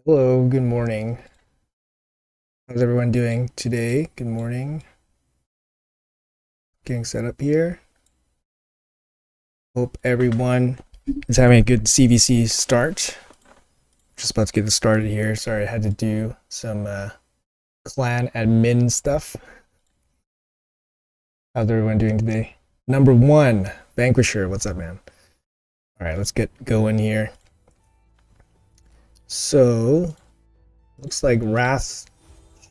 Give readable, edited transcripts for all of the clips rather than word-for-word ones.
Hello, good morning. How's everyone doing today? Good morning. Getting set up here. Hope everyone is having a good CVC start. Just about to get this started here. Sorry, I had to do some clan admin stuff. How's everyone doing today? Number one, Vanquisher. What's up, man? All right, let's get going here. So, looks like Wrath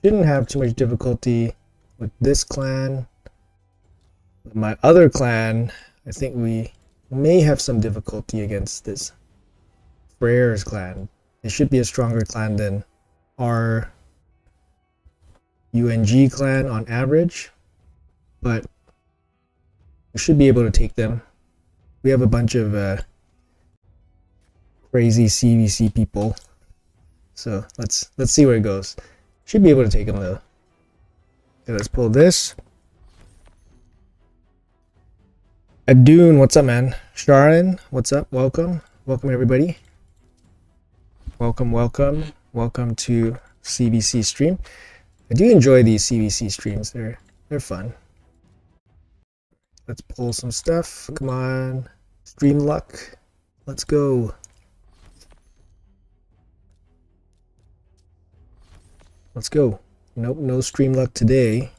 shouldn't have too much difficulty with this clan. With my other clan, I think we may have some difficulty against this Freyr's clan. It should be a stronger clan than our UNG clan on average, but we should be able to take them. We have a bunch of crazy CVC people, so let's see where it goes. Should be able to take them though. Okay, let's pull this. Adun, what's up, man? Sharon, what's up? Welcome everybody. Welcome to CVC stream. I do enjoy these CVC streams. They're fun. Let's pull some stuff. Come on, stream luck. Let's go. Let's go. Nope, no stream luck today.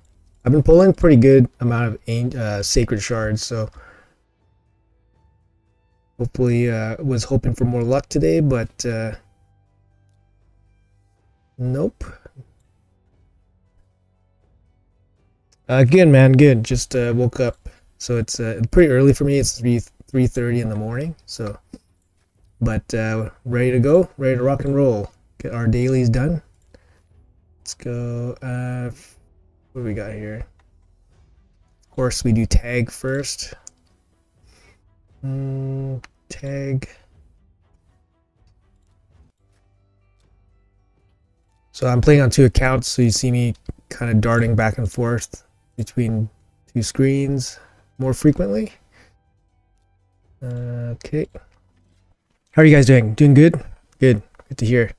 I've been pulling pretty good amount of sacred shards, so hopefully was hoping for more luck today, but nope. Good, man, good. Just woke up, so it's pretty early for me. It's 3:30 in the morning, so but ready to go, ready to rock and roll. Get our dailies done. Let's go. What do we got here? Of course, we do tag first. Tag. So I'm playing on two accounts, so you see me kind of darting back and forth between two screens more frequently. Okay. How are you guys doing? Doing good? Good. Good to hear.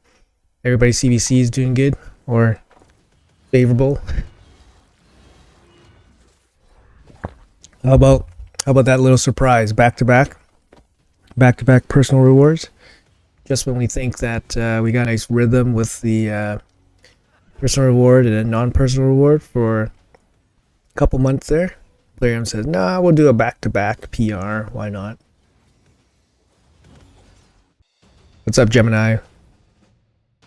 Everybody CVC is doing good or favorable. How about that little surprise? Back to back personal rewards. Just when we think that we got a nice rhythm with the personal reward and a non-personal reward for a couple months there, Playroom says, "Nah, we'll do a back-to-back PR. Why not?" What's up, Gemini?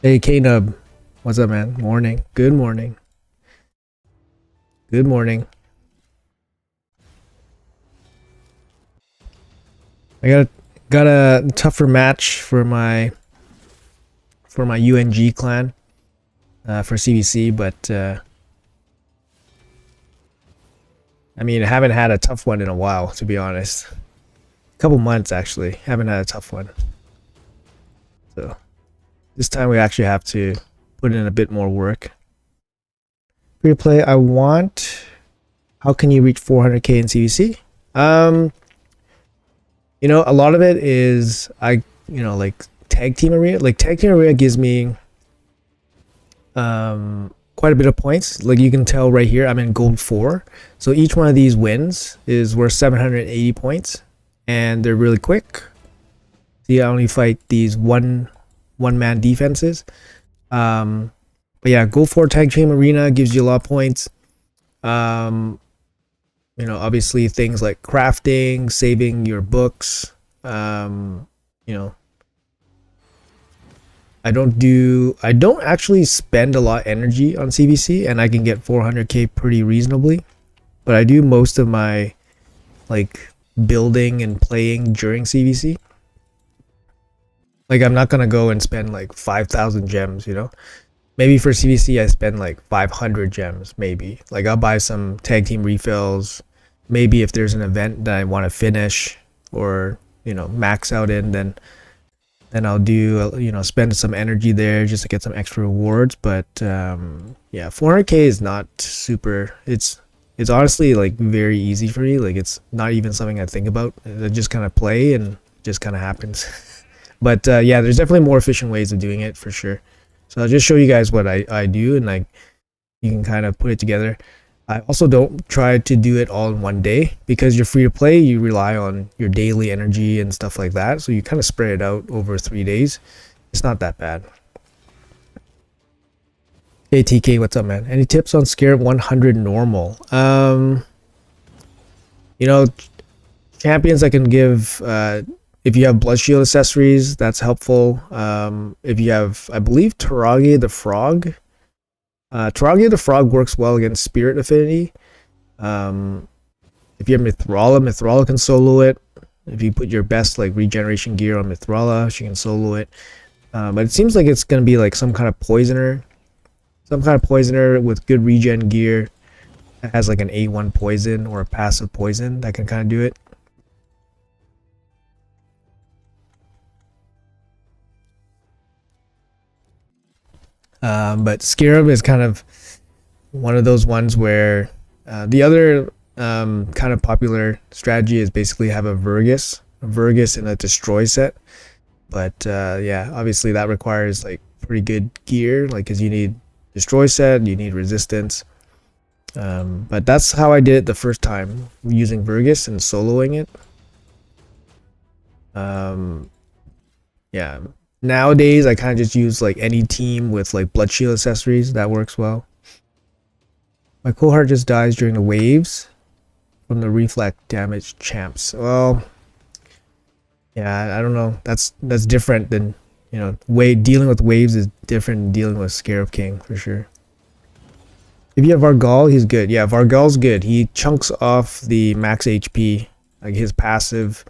Hey, K-Nub. What's up, man? Morning. Good morning. Good morning. I got a tougher match for my UNG clan for CVC, but I mean, I haven't had a tough one in a while, to be honest. A couple months actually, haven't had a tough one. So this time we actually have to put in a bit more work. Free to play. I want. How can you reach 400k in CVC? You know, a lot of it is like tag team arena. Like tag team arena gives me quite a bit of points. Like you can tell right here, I'm in gold 4. So each one of these wins is worth 780 points, and they're really quick. See, I only fight these one man defenses. But yeah, gold 4 tag team arena gives you a lot of points. You know, obviously things like crafting, saving your books. You know, I don't actually spend a lot of energy on CVC, and I can get 400k pretty reasonably. But I do most of my like building and playing during CVC. Like I'm not gonna go and spend like 5,000 gems, you know. Maybe for CVC I spend like 500 gems, maybe. Like I'll buy some tag team refills. Maybe if there's an event that I want to finish or, you know, max out in, then I'll do, you know, spend some energy there just to get some extra rewards. But yeah, 400k is not super. It's honestly like very easy for me. Like it's not even something I think about. I just kind of play and it just kind of happens. But yeah, there's definitely more efficient ways of doing it for sure. So I'll just show you guys what I do, and like you can kind of put it together. I also don't try to do it all in one day, because you're free to play. You rely on your daily energy and stuff like that. So you kind of spread it out over 3 days. It's not that bad. Hey TK, what's up, man? Any tips on Scarab 100 normal? You know, champions I can give, if you have blood shield accessories, that's helpful. If you have, I believe, Tarage the Frog. Tarage the Frog works well against Spirit Affinity. If you have Mithrala can solo it. If you put your best like regeneration gear on Mithrala, she can solo it. But it seems like it's gonna be like some kind of poisoner with good regen gear that has like an A1 poison or a passive poison that can kind of do it. But Scarab is kind of one of those ones where the other kind of popular strategy is basically have a Vergus in a destroy set. But yeah, obviously that requires like pretty good gear, like because you need destroy set, you need resistance. But that's how I did it the first time, using Vergus and soloing it. Yeah. Nowadays, I kind of just use like any team with like blood shield accessories. That works well. My cohort just dies during the waves from the reflect damage champs. Well, yeah, I don't know. That's different than, you know, dealing with waves is different than dealing with Scarab King for sure. If you have Vargal, he's good. Yeah, Vargal's good. He chunks off the max HP, like his passive.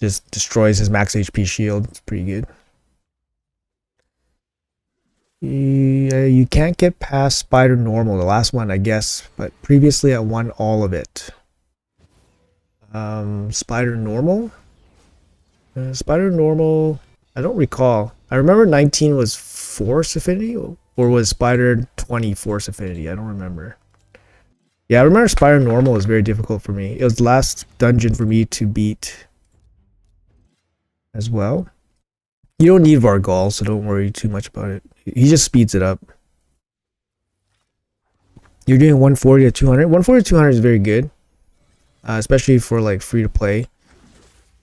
Just destroys his max HP shield. It's pretty good. You can't get past Spider Normal, the last one, I guess, but previously I won all of it. Spider Normal? Spider Normal, I don't recall. I remember 19 was Force Affinity, or was Spider 20 Force Affinity? I don't remember. Yeah, I remember Spider Normal was very difficult for me. It was the last dungeon for me to beat as well. You don't need Vargal, so don't worry too much about it. He just speeds it up. You're doing 140 to 200. 140 to 200 is very good, especially for like free to play.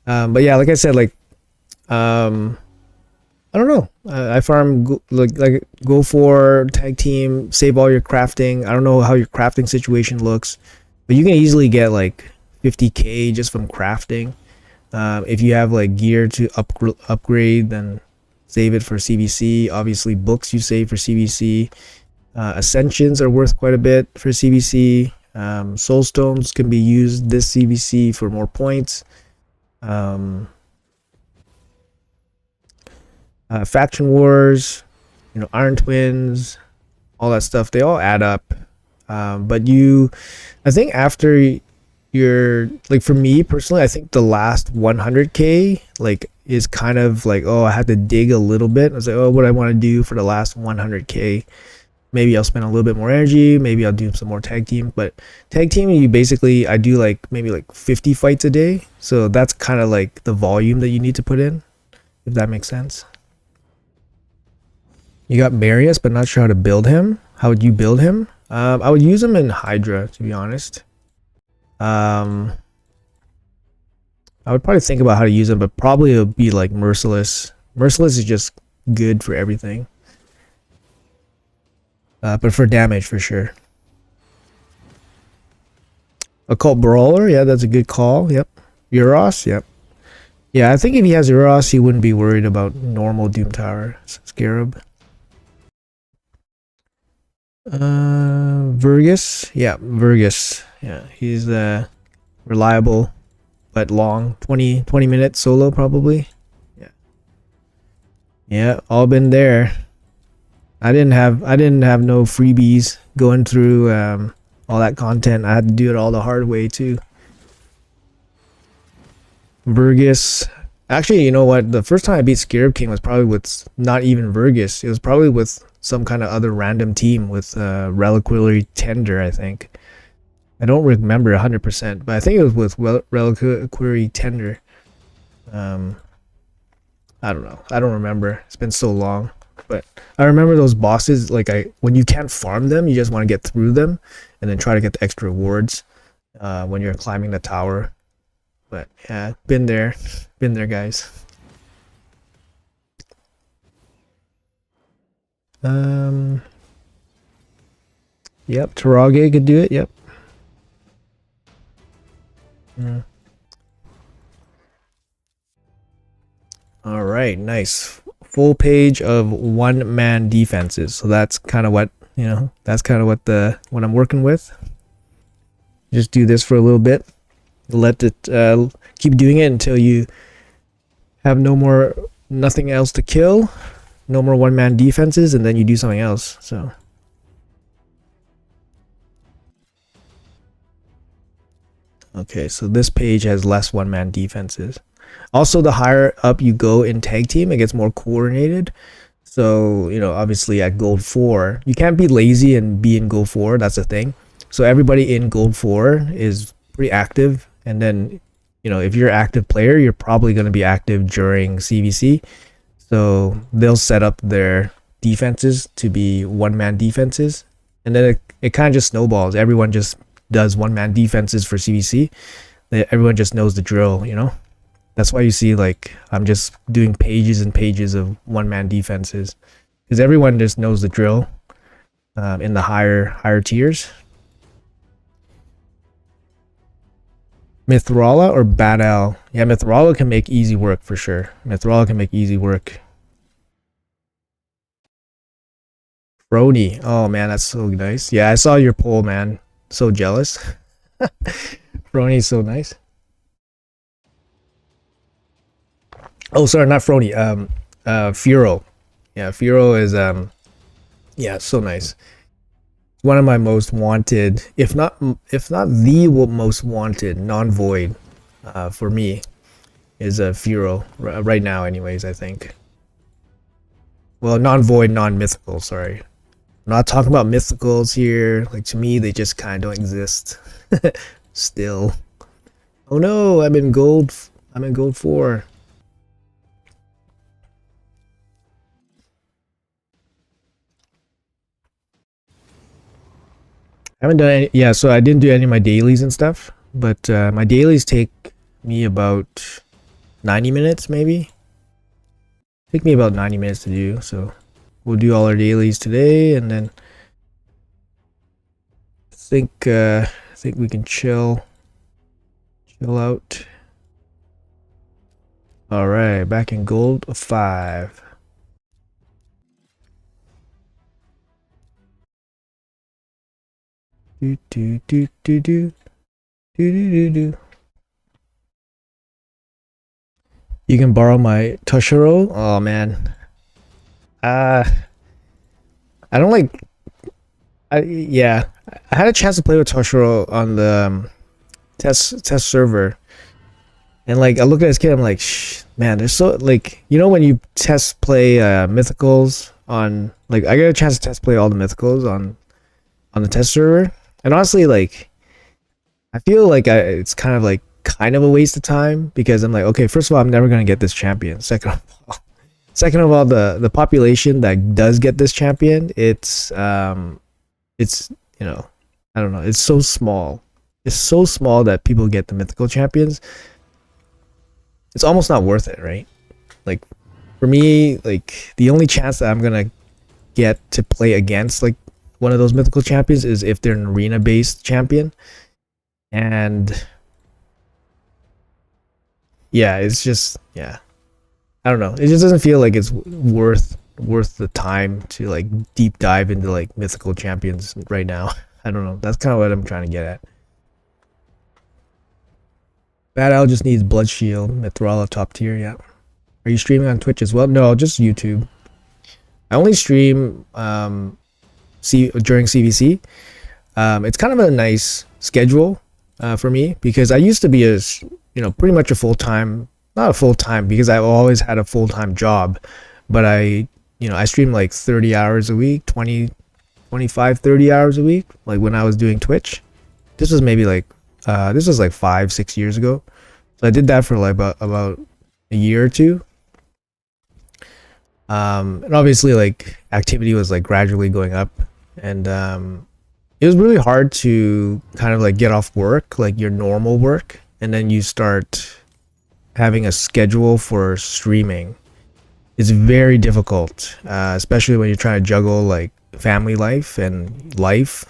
But yeah, like I said, like I don't know. I farm go for tag team, save all your crafting. I don't know how your crafting situation looks, but you can easily get like 50k just from crafting. If you have like gear to upgrade, then save it for CVC. Obviously, books you save for CVC. Ascensions are worth quite a bit for CVC. Soul stones can be used this CVC for more points. Faction wars, you know, Iron Twins, all that stuff, they all add up. But I think after you're like, for me personally, I think the last 100k like is kind of like, oh, I had to dig a little bit. I was like, oh, what I want to do for the last 100k, maybe I'll spend a little bit more energy, maybe I'll do some more tag team. But tag team, I do like maybe like 50 fights a day, so that's kind of like the volume that you need to put in, if that makes sense. You got Marius, but not sure how to build him. How would you build him? I would use him in Hydra, to be honest. I would probably think about how to use him, but probably it would be like Merciless. Merciless is just good for everything. But for damage, for sure. Occult Brawler, yeah, that's a good call. Yep. Euros, yep. Yeah, I think if he has Euros, he wouldn't be worried about normal Doom Tower Scarab. Vergus, yeah, Vergus. Yeah, he's reliable but long. 20 minutes solo probably. Yeah, all been there. I didn't have no freebies going through all that content. I had to do it all the hard way too. Vergus. Actually, you know what? The first time I beat Scarab King was probably with not even Vergus. It was probably with some kind of other random team with Reliquary Tender, I think. I don't remember 100%, but I think it was with Reliquary Tender. I don't know. I don't remember. It's been so long. But I remember those bosses, like when you can't farm them, you just want to get through them and then try to get the extra rewards when you're climbing the tower. But yeah, been there, guys. Um, yep, Tarage could do it. Yep. Mm. All right, nice. Full page of one-man defenses. So that's kind of what, that's kind of what I'm working with. Just do this for a little bit. Let it keep doing it until you have nothing else to kill. No more one-man defenses, and then you do something else. So okay, so this page has less one-man defenses. Also, the higher up you go in tag team, it gets more coordinated. So, obviously at gold 4, you can't be lazy and be in gold 4. That's the thing. So everybody in gold 4 is pretty active. And then, if you're an active player, you're probably going to be active during CVC. So they'll set up their defenses to be one-man defenses. And then it kind of just snowballs. Everyone just does one-man defenses for CVC. Everyone just knows the drill, That's why you see, like, I'm just doing pages and pages of one-man defenses. Because everyone just knows the drill in the higher tiers. Mithrala or Badal? Yeah, Mithrala can make easy work for sure. Mithrala can make easy work. Brony. Oh, man, that's so nice. Yeah, I saw your poll, man. So jealous. Brony's so nice. Oh, sorry, not Frony. Furo. Yeah, Furo is yeah, so nice. One of my most wanted, if not the most wanted non-void for me is Furo right now, anyways. I think. Well, non-void, non-mythical. Sorry, I'm not talking about mythicals here. Like, to me, they just kind of don't exist. Still. Oh no, I'm in gold 4. I haven't done any, yeah, so I didn't do any of my dailies and stuff, but my dailies take me about 90 minutes, maybe. Take me about 90 minutes to do, so we'll do all our dailies today, and then I think we can chill out. All right, back in gold 5. Do do do do do do do do. You can borrow my Toshiro. Oh man, I don't like. Yeah, I had a chance to play with Toshiro on the test server, and like I look at this kid, I'm like, shh, man, they're so like, when you test play mythicals on, like, I got a chance to test play all the mythicals on the test server. And honestly, like, I feel like it's kind of a waste of time, because I'm like, okay, first of all, I'm never gonna get this champion. Second of all, the population that does get this champion, it's I don't know, it's so small. It's so small that people get the mythical champions. It's almost not worth it, right? Like, for me, like, the only chance that I'm gonna get to play against, like, one of those mythical champions is if they're an arena-based champion. And yeah, it's just, yeah, I don't know. It just doesn't feel like it's worth the time to, like, deep dive into, like, mythical champions right now. I don't know. That's kind of what I'm trying to get at. Bad Owl just needs Blood Shield. Mithrala top tier, yeah. Are you streaming on Twitch as well? No, just YouTube. I only stream during CVC. It's kind of a nice schedule for me, because I used to be pretty much a full-time, not a full-time, because I've always had a full-time job, but I stream like 30 hours a week, 20, 25, 30 hours a week, like when I was doing Twitch. This was maybe like, this was like 5-6 years ago. So I did that for like about a year or two. And obviously like activity was like gradually going up, and it was really hard to kind of like get off work, like your normal work, and then you start having a schedule for streaming. It's very difficult, especially when you're trying to juggle like family life and life.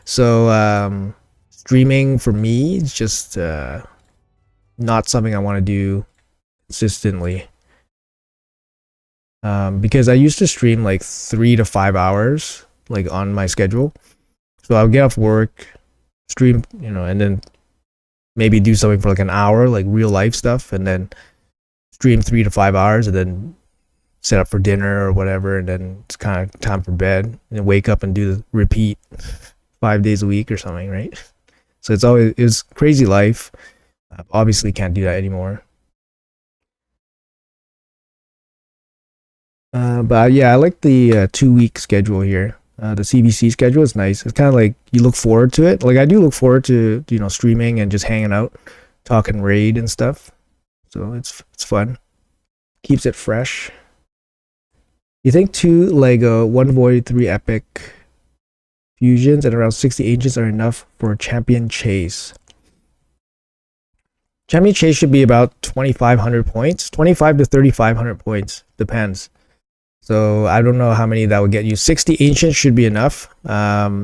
So streaming for me is just not something I want to do consistently. Because I used to stream like 3 to 5 hours like on my schedule. So I'll get off work, stream, and then maybe do something for like an hour, like real life stuff, and then stream 3 to 5 hours, and then set up for dinner or whatever, and then it's kind of time for bed, and then wake up and do the repeat 5 days a week or something, right? So it's crazy life. Obviously can't do that anymore. But yeah, I like the 2 week schedule here. The CVC schedule is nice. It's kind of like you look forward to it. Like I do look forward to streaming and just hanging out, talking raid and stuff. So it's fun. Keeps it fresh. You think 2 Lego, 1 Void, 3 Epic fusions, and around 60 agents are enough for champion chase? Champion chase should be about 2,500 points, 25 to 3,500 points, depends. So I don't know how many that would get you. 60 ancients should be enough,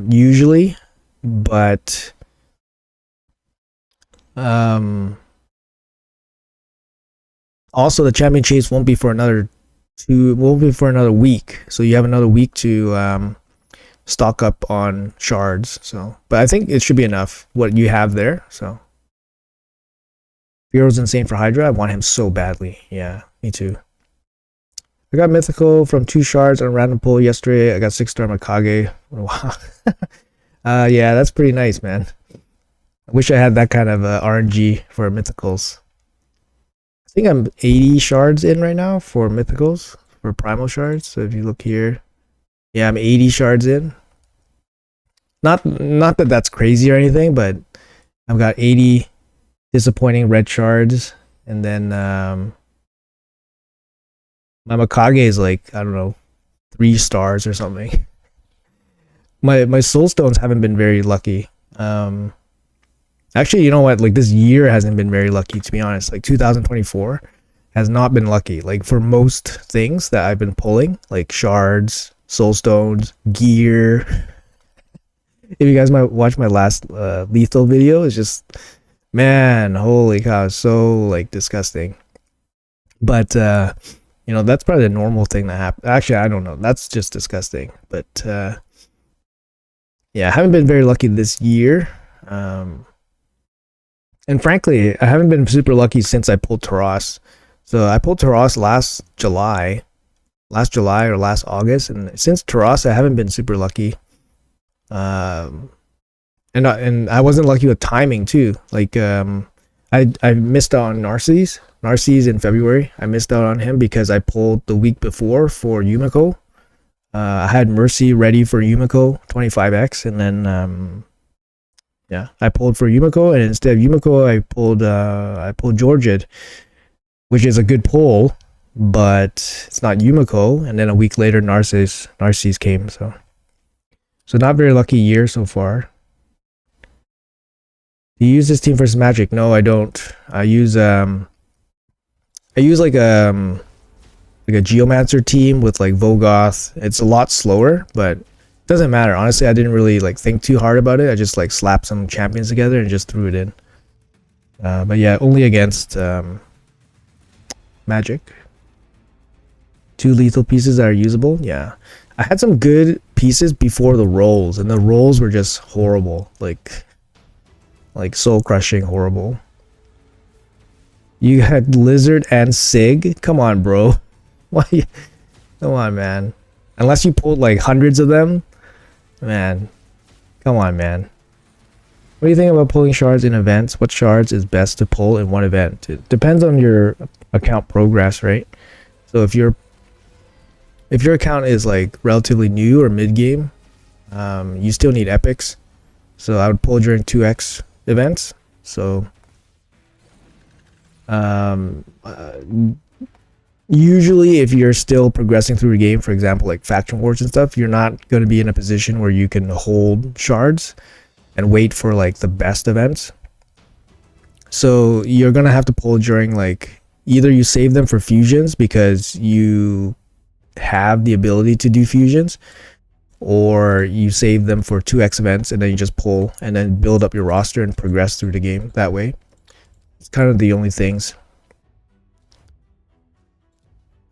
usually, but also the champion chase won't be for another week. So you have another week to stock up on shards. So, but I think it should be enough what you have there. So Fearo's insane for Hydra. I want him so badly. Yeah, me too. I got mythical from 2 shards on a random pull yesterday. I got 6-star Mikage. Wow. Yeah, that's pretty nice, man. I wish I had that kind of RNG for mythicals. I think I'm 80 shards in right now for mythicals, for primal shards. So if you look here, yeah, I'm 80 shards in. Not that that's crazy or anything, but I've got 80 disappointing red shards, and then my Mikage is like, I don't know, 3 stars or something. My soul stones haven't been very lucky. Actually, you know what? Like this year hasn't been very lucky, to be honest. Like 2024 has not been lucky. Like for most things that I've been pulling, like shards, soul stones, gear. If you guys might watch my last lethal video, it's just, man, holy cow, it's so like disgusting. But that's probably the normal thing that happens. Actually, I don't know. That's just disgusting. But yeah, I haven't been very lucky this year. And frankly, I haven't been super lucky since I pulled Taras. So I pulled Taras last July or last August, and since Taras, I haven't been super lucky. And I wasn't lucky with timing too. Like I missed out on Narcissus in February. I missed out on him because I pulled the week before for Yumiko. I had Mercy ready for Yumiko 25x, and then yeah, I pulled for Yumiko, and instead of Yumiko, I pulled Georgid, which is a good pull, but it's not Yumiko. And then a week later, Narcissus came. So not very lucky year so far. Do you use this team versus Magic? No, I don't. I use like a Geomancer team with like Vogoth. It's a lot slower, but doesn't matter. Honestly, I didn't really like think too hard about it. I just like slapped some champions together and just threw it in. But yeah, only against Magic. 2 lethal pieces that are usable. Yeah, I had some good pieces before the rolls, and the rolls were just horrible. Like soul crushing horrible. You had Lizard and Sig. Come on, bro. Why? Come on, man. Unless you pulled like hundreds of them. Man, come on, man. What do you think about pulling shards in events? What shards is best to pull in one event? It depends on your account progress, right? So if your account is like relatively new or mid game, you still need epics. So I would pull during 2x events. So usually if you're still progressing through the game, for example, like faction wars and stuff, you're not going to be in a position where you can hold shards and wait for like the best events. So you're going to have to pull during like either you save them for fusions because you have the ability to do fusions, or you save them for 2x events and then you just pull and then build up your roster and progress through the game that way. It's kind of the only things.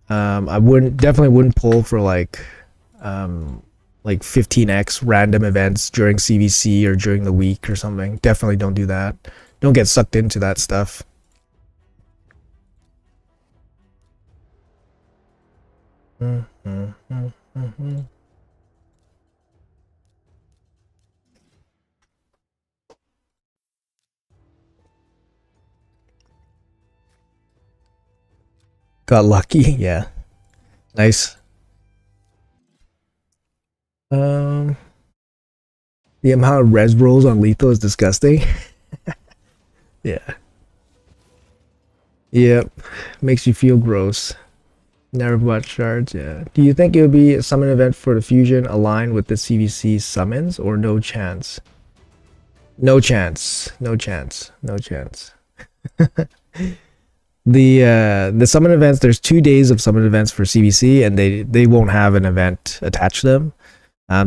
I definitely wouldn't pull for like 15x random events during CVC or during the week or something. Definitely don't do that. Don't get sucked into that stuff. Got lucky, yeah. Nice. The amount of res rolls on lethal is disgusting. Yeah. Yep. Makes you feel gross. Never bought shards, yeah. Do you think it would be a summon event for the fusion aligned with the CVC summons, or no chance? No chance. No chance. No chance. The summon events, there's 2 days of summon events for CVC, and they won't have an event attached to them.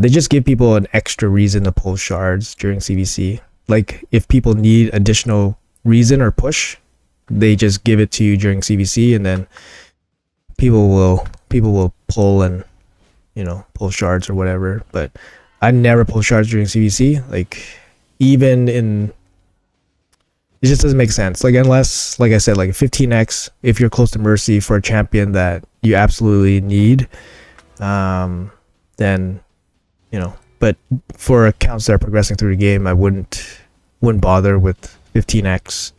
They just give people an extra reason to pull shards during CVC. Like if people need additional reason or push, they just give it to you during CVC, and then people will pull and pull shards or whatever. But I never pull shards during CVC. Like even in, it just doesn't make sense. Like unless, like I said, like 15x if you're close to mercy for a champion that you absolutely need, then But for accounts that are progressing through the game, I wouldn't bother with 15x.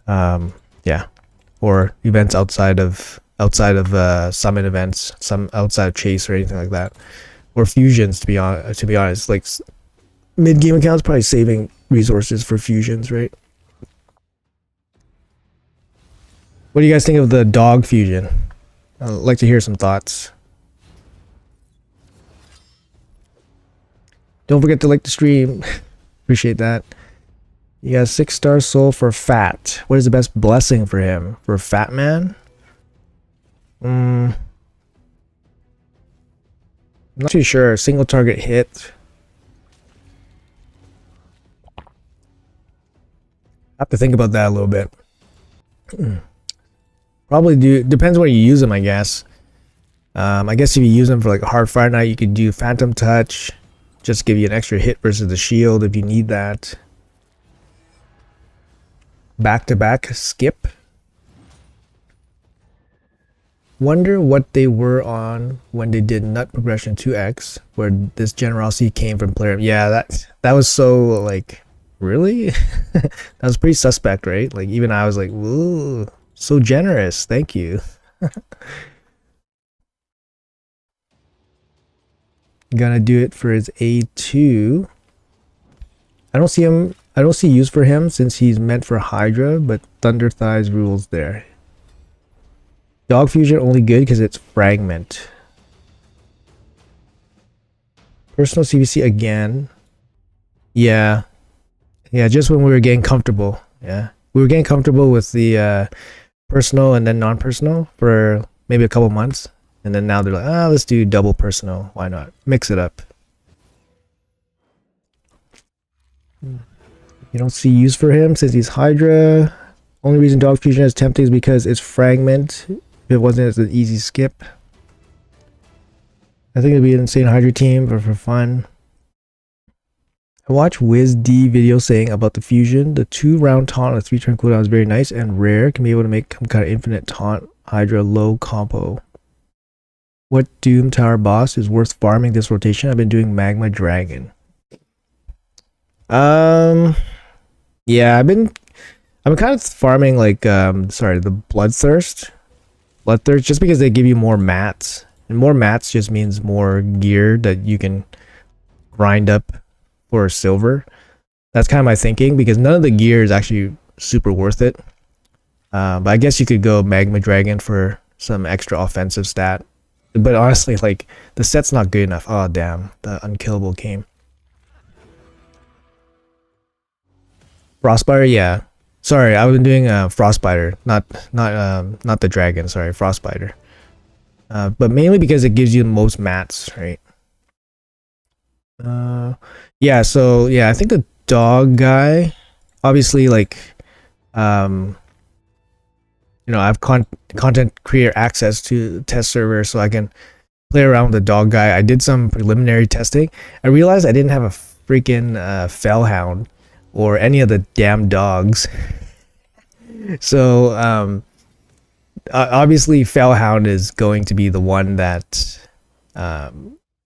Yeah, or events outside of summon events, some outside of chase or anything like that, or fusions. To be honest, like mid game accounts probably saving resources for fusions, right? What do you guys think of the dog fusion? I'd like to hear some thoughts. Don't forget to like the stream. Appreciate that. You got 6-star soul for fat. What is the best blessing for him? For a fat man? Not too sure. Single target hit. I have to think about that a little bit. Probably depends where you use them, I guess. I guess if you use them for like a hard fire night, you could do phantom touch. Just give you an extra hit versus the shield if you need that. Back-to-back skip. Wonder what they were on when they did nut progression 2x, where this generosity came from player. Yeah, that was so like, really? That was pretty suspect, right? Like even I was like, whoa, so generous, thank you. Gonna do it for his A2. I don't see use for him since he's meant for Hydra, but Thunder Thighs rules there. Dog fusion only good because it's fragment. Personal CVC again. Yeah, just when we were getting comfortable. Yeah, we were getting comfortable with the personal and then non-personal for maybe a couple months, and then now they're like, let's do double personal. Why not mix it up? You don't see use for him since he's Hydra. Only reason dog fusion is tempting is because it's fragment. If it wasn't, it's an easy skip. I think it'd be an insane Hydra team, but for fun. I watched Wiz D video saying about the fusion. The 2-round taunt with 3-turn cooldown is very nice and rare. Can be able to make some kind of infinite taunt Hydra low compo. What Doom Tower boss is worth farming this rotation? I've been doing Magma Dragon. Yeah, I'm kind of farming like the Bloodthirst, just because they give you more mats, and more mats just means more gear that you can grind up for silver. That's kind of my thinking, because none of the gear is actually super worth it. But I guess you could go Magma Dragon for some extra offensive stat. But honestly, like, the set's not good enough. Oh damn, the unkillable came. Frostbiter, yeah. Sorry, I was doing Frostbiter, not the dragon. Sorry, Frostbiter. But mainly because it gives you the most mats, right? Yeah. So yeah, I think the dog guy, obviously, like, you know, I have content creator access to the test server, so I can play around with the dog guy. I did some preliminary testing. I realized I didn't have a freaking fellhound or any of the damn dogs. So obviously fellhound is going to be the one that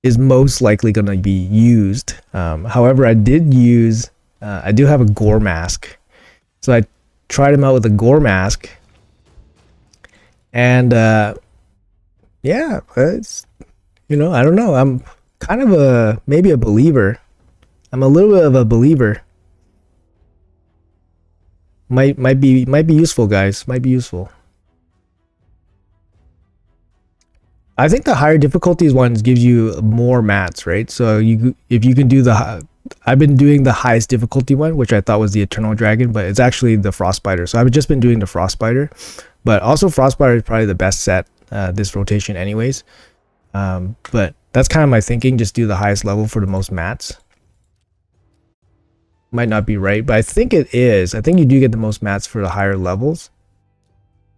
is most likely going to be used. However, I did use I do have a gore mask, so I tried him out with a gore mask, and yeah, it's, you know, I don't know, I'm kind of maybe a believer. I'm a little bit of a believer. Might be useful, guys. Might be useful. I think the higher difficulties ones gives you more mats, right? So if you can do I've been doing the highest difficulty one, which I thought was the Eternal Dragon, but it's actually the Frostbiter. So I've just been doing the Frostbiter, but also Frostbiter is probably the best set this rotation anyways. But that's kind of my thinking, just do the highest level for the most mats. Might not be right, but I think it is. I think you do get the most mats for the higher levels.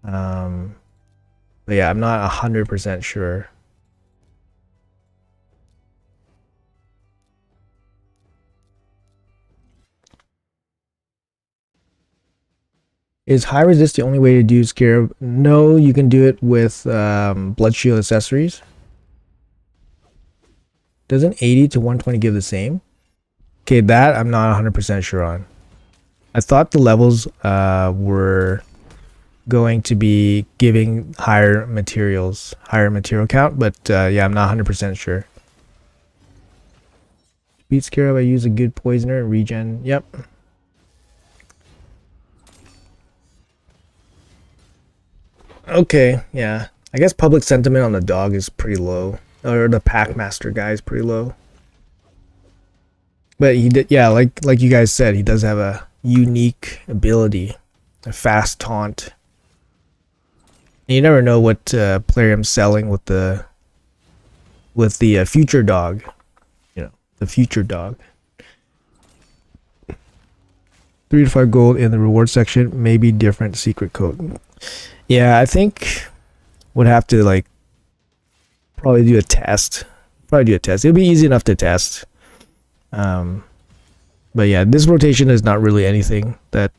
But yeah, I'm not 100% sure. Is high resist the only way to do Scarab? No, you can do it with Blood Shield accessories. Doesn't 80 to 120 give the same? Okay, that I'm not 100% sure on. I thought the levels were going to be giving higher material count, but yeah, I'm not 100% sure. Beat Scarab, I use a good poisoner and regen. Yep. Okay, yeah. I guess public sentiment on the dog is pretty low, or the Packmaster guy is pretty low. But he did, yeah, like you guys said, he does have a unique ability, a fast taunt. And you never know what player I'm selling with the future dog, you know, the future dog. 3 to 5 gold in the reward section, maybe different secret code. Yeah, I think would have to like probably do a test. It'll be easy enough to test. But yeah, this rotation is not really anything that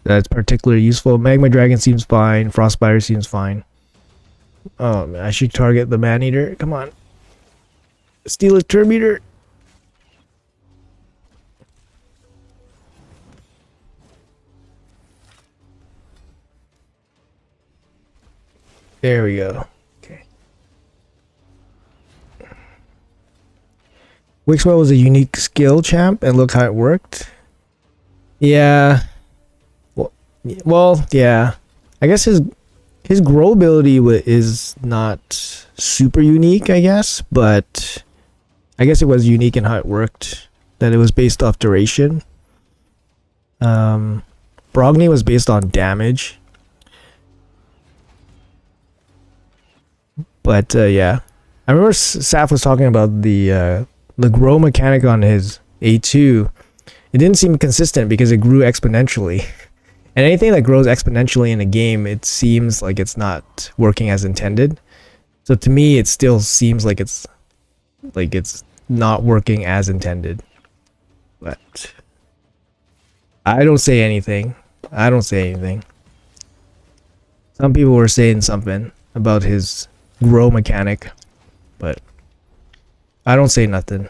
that's particularly useful. Magma Dragon seems fine. Frostbiter seems fine. Oh man, I should target the Man-Eater. Come on, steal a Term-Eater. There we go. Okay. Wixwell was a unique skill champ, and look how it worked. Yeah. Well, yeah. I guess his grow ability is not super unique, I guess, but I guess it was unique in how it worked. That it was based off duration. Brogni was based on damage. But yeah, I remember Saf was talking about the grow mechanic on his A2. It didn't seem consistent because it grew exponentially. And anything that grows exponentially in a game, it seems like it's not working as intended. So to me, it still seems like it's not working as intended. But I don't say anything. Some people were saying something about his grow mechanic, but I don't say nothing.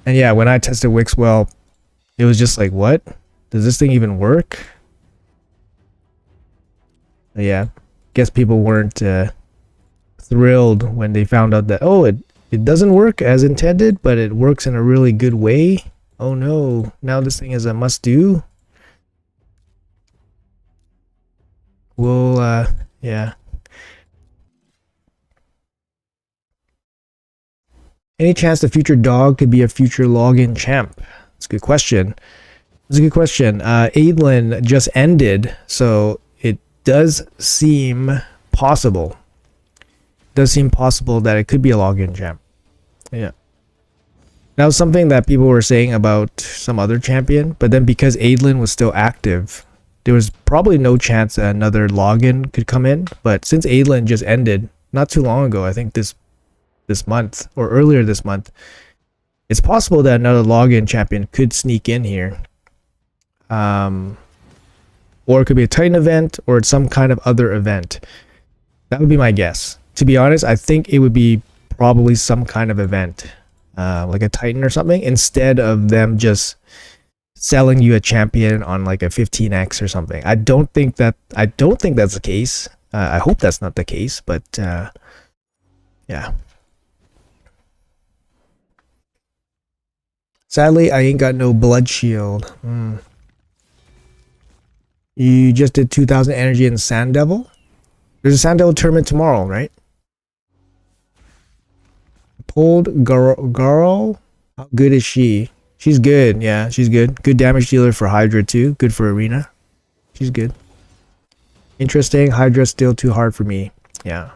And yeah, when I tested Wixwell, it was just like, what? Does this thing even work? But yeah, guess people weren't thrilled when they found out that, oh, it doesn't work as intended, but it works in a really good way. Oh no, now this thing is a must-do. we'll yeah. Any chance the future dog could be a future login champ? That's a good question. That's a good question. Aidlin just ended, so it does seem possible. It does seem possible that it could be a login champ. Yeah. That was something that people were saying about some other champion, but then because Aidlin was still active, there was probably no chance that another login could come in. But since Aidlin just ended not too long ago, I think this month or earlier this month, it's possible that another login champion could sneak in here. Or it could be a Titan event or some kind of other event. That would be my guess. To be honest, I think it would be probably some kind of event, like a Titan or something, instead of them just selling you a champion on like a 15x or something. I don't think that's the case. I hope that's not the case, but yeah. Sadly, I ain't got no blood shield. You just did 2,000 energy in Sand Devil? There's a Sand Devil tournament tomorrow, right? Pulled girl. How good is she? She's good. Yeah, she's good. Good damage dealer for Hydra too. Good for Arena. She's good. Interesting. Hydra's still too hard for me. Yeah.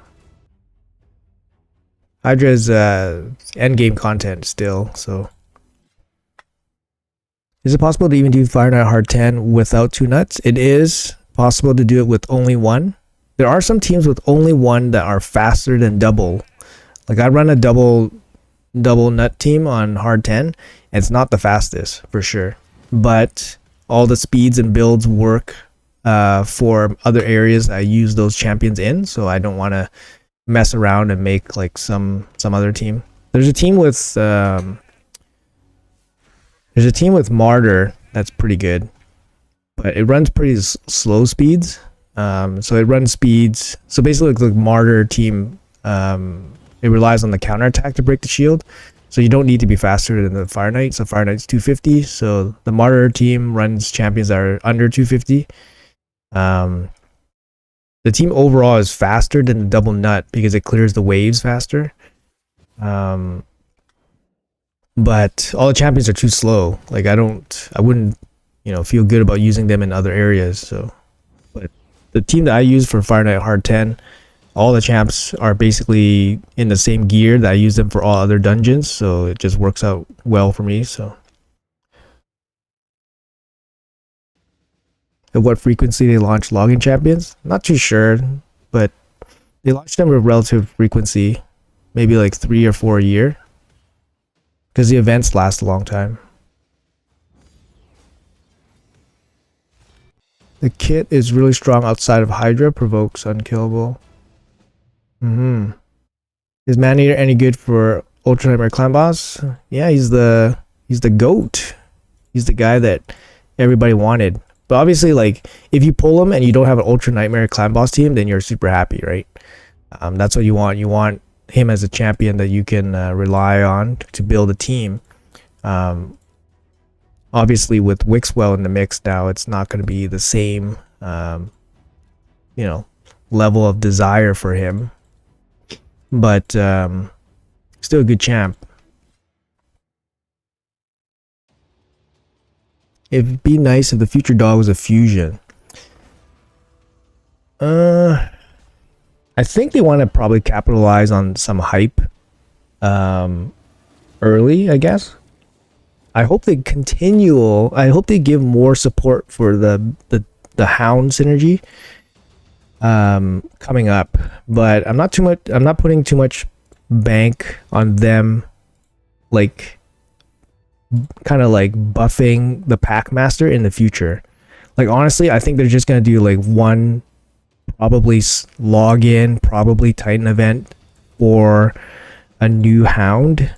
Hydra is end game content still, so. Is it possible to even do Fire Knight Hard 10 without 2 nuts? It is possible to do it with only 1. There are some teams with only 1 that are faster than double. Like I run a double nut team on Hard 10. And it's not the fastest for sure, but all the speeds and builds work for other areas I use those champions in, so I don't want to mess around and make like some other team. There's a team with Martyr that's pretty good, but it runs pretty slow speeds. So it runs speeds. So basically, the Martyr team, it relies on the counterattack to break the shield. So you don't need to be faster than the Fire Knight. So Fire Knight's 250. So the Martyr team runs champions that are under 250. The team overall is faster than the double nut because it clears the waves faster. But all the champions are too slow. Like I wouldn't, feel good about using them in other areas. So, but the team that I use for Fire Knight Hard 10, all the champs are basically in the same gear that I use them for all other dungeons. So it just works out well for me. So, at what frequency they launch login champions? Not too sure, but they launch them with relative frequency, maybe like 3 or 4 a year. Because the events last a long time. The kit is really strong outside of Hydra, provokes unkillable. Is Maneater any good for Ultra Nightmare Clan Boss? Yeah, he's the GOAT. He's the guy that everybody wanted. But obviously, like, if you pull him and you don't have an Ultra Nightmare Clan Boss team, then you're super happy, right? That's what you want. You want him as a champion that you can rely on to build a team. Obviously with Wixwell in the mix now, it's not going to be the same level of desire for him, but still a good champ. It'd be nice if the future dog was a fusion. I think they want to probably capitalize on some hype early, I guess. I hope they give more support for the Hound synergy coming up. But I'm not putting too much bank on them, like kind of like buffing the Packmaster in the future. Like honestly, I think they're just gonna do like one probably login, probably Titan event for a new Hound,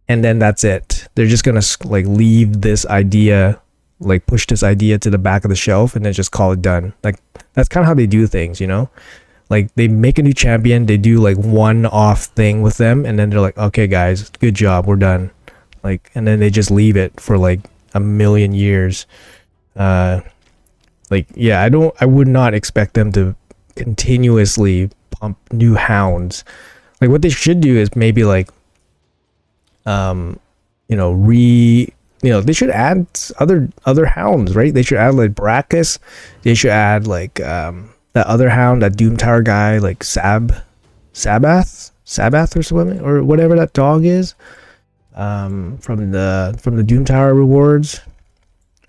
and then that's it. They're just gonna like leave this idea, like push this idea to the back of the shelf and then just call it done. Like that's kind of how they do things, like they make a new champion, they do like one off thing with them, and then they're like, okay guys, good job, we're done. Like, and then they just leave it for like a million years. Like, yeah, I would not expect them to continuously pump new hounds. Like, what they should do is maybe like, you know, they should add other hounds, right? They should add like Brachus. They should add like that other hound, that Doom Tower guy, like Sabath or something, or whatever that dog is. From the Doom Tower rewards.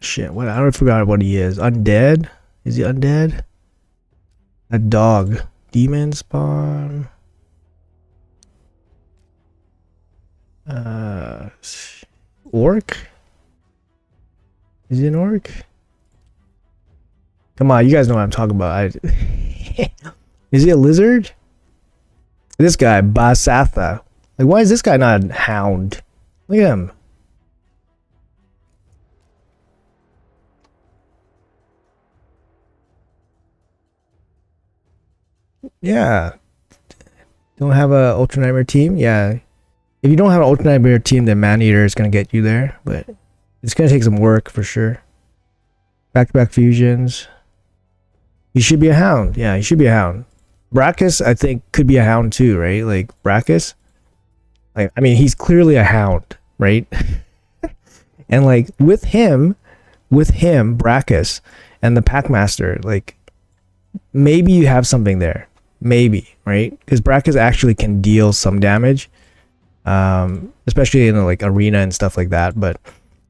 Shit, what, I forgot what he is. Undead? Is he undead? That dog. Demon spawn. Orc? Is he an orc? Come on, you guys know what I'm talking about. Is he a lizard? This guy, Basatha. Like, why is this guy not a hound? Look at him. Yeah. Don't have a Ultra Nightmare team? Yeah. If you don't have an Ultra Nightmare team, then Maneater is going to get you there. But it's going to take some work for sure. Back-to-back fusions. You should be a hound. Yeah, you should be a hound. Brachus, I think, could be a hound too, right? Like, Brachus. Like, I mean, he's clearly a hound, right? And like, with him, Brachus, and the Packmaster, like, maybe you have something there. Maybe, right? Because Brachus actually can deal some damage. Especially in like arena and stuff like that. But